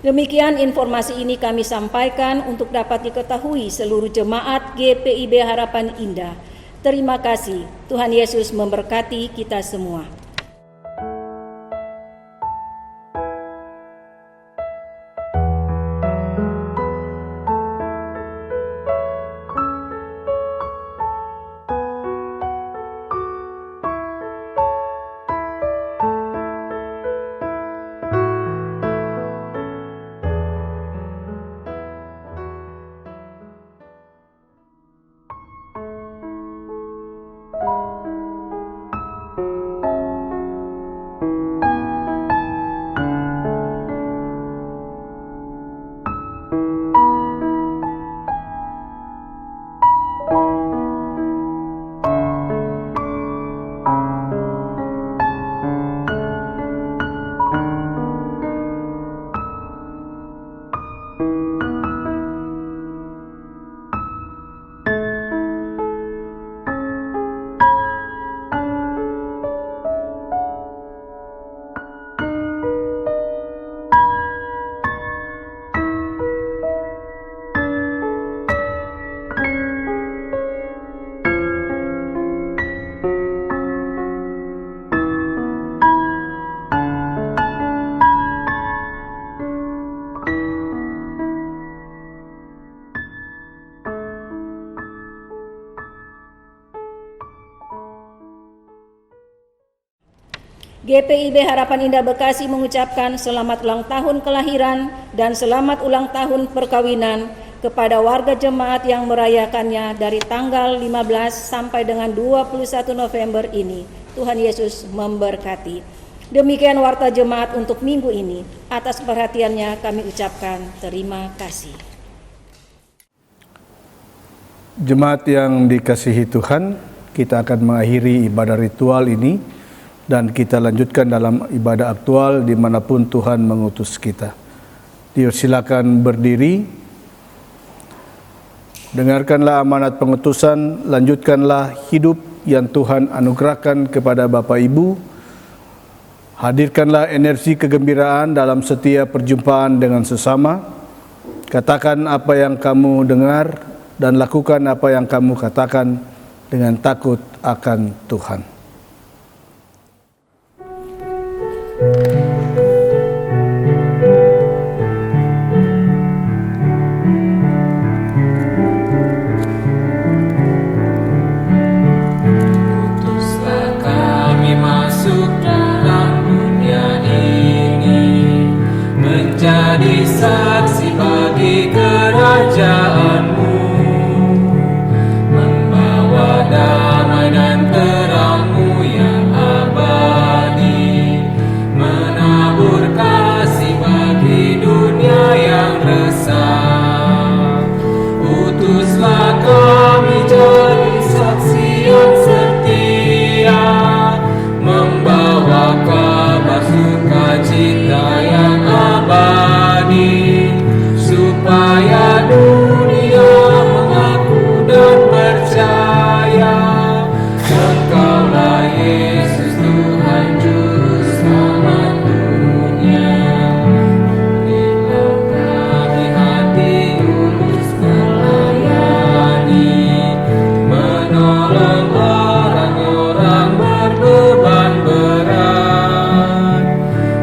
E: Demikian informasi ini kami sampaikan untuk dapat diketahui seluruh jemaat GPIB Harapan Indah. Terima kasih. Tuhan Yesus memberkati kita semua. GPIB Harapan Indah Bekasi mengucapkan selamat ulang tahun kelahiran dan selamat ulang tahun perkawinan kepada warga jemaat yang merayakannya dari tanggal 15 sampai dengan 21 November ini. Tuhan Yesus memberkati. Demikian warta jemaat untuk minggu ini. Atas perhatiannya kami ucapkan terima kasih.
C: Jemaat yang dikasihi Tuhan, kita akan mengakhiri ibadah ritual ini dan kita lanjutkan dalam ibadah aktual dimanapun Tuhan mengutus kita. Silakan berdiri, dengarkanlah amanat pengutusan, lanjutkanlah hidup yang Tuhan anugerahkan kepada Bapak Ibu, hadirkanlah energi kegembiraan dalam setiap perjumpaan dengan sesama, katakan apa yang kamu dengar dan lakukan apa yang kamu katakan dengan takut akan Tuhan.
B: Utuslah kami masuk dalam dunia ini, menjadi saksi bagi kerajaan-Mu, membawa damai dan terang-Mu yang abadi, menabur kasih bagi dunia yang resah. Utuslah kami jadi saksi yang setia, membawa kabar sukacita yang abadi, supaya dunia mengaku dan percaya Engkaulah Yesus Tuhan Juru Selamat dunia. Berilah kami hati tulus melayani, menolong orang-orang berbeban berat.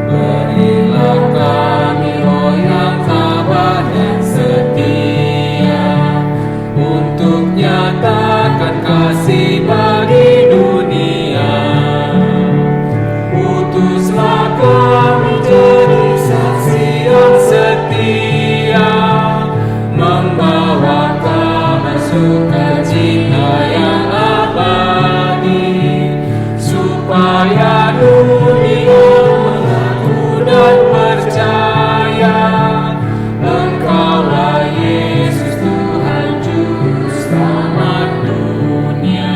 B: Berilah kami roh yang sabar dan setia, untuk nyatakan kasih bagi dunia. Utuslah kami jadi saksi yang setia, membawa kabar sukacita yang abadi, supaya dunia mengaku dan percaya Engkaulah Yesus Tuhan Juru Selamat dunia.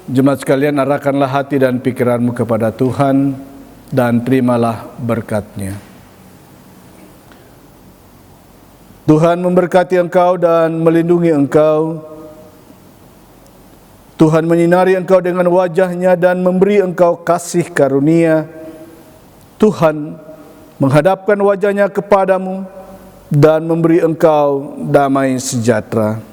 C: Jemaat sekalian, arahkanlah hati dan pikiranmu kepada Tuhan dan terimalah berkat-Nya. Tuhan memberkati engkau dan melindungi engkau. Tuhan menyinari engkau dengan wajah-Nya dan memberi engkau kasih karunia. Tuhan menghadapkan wajah-Nya kepadamu dan memberi engkau damai sejahtera.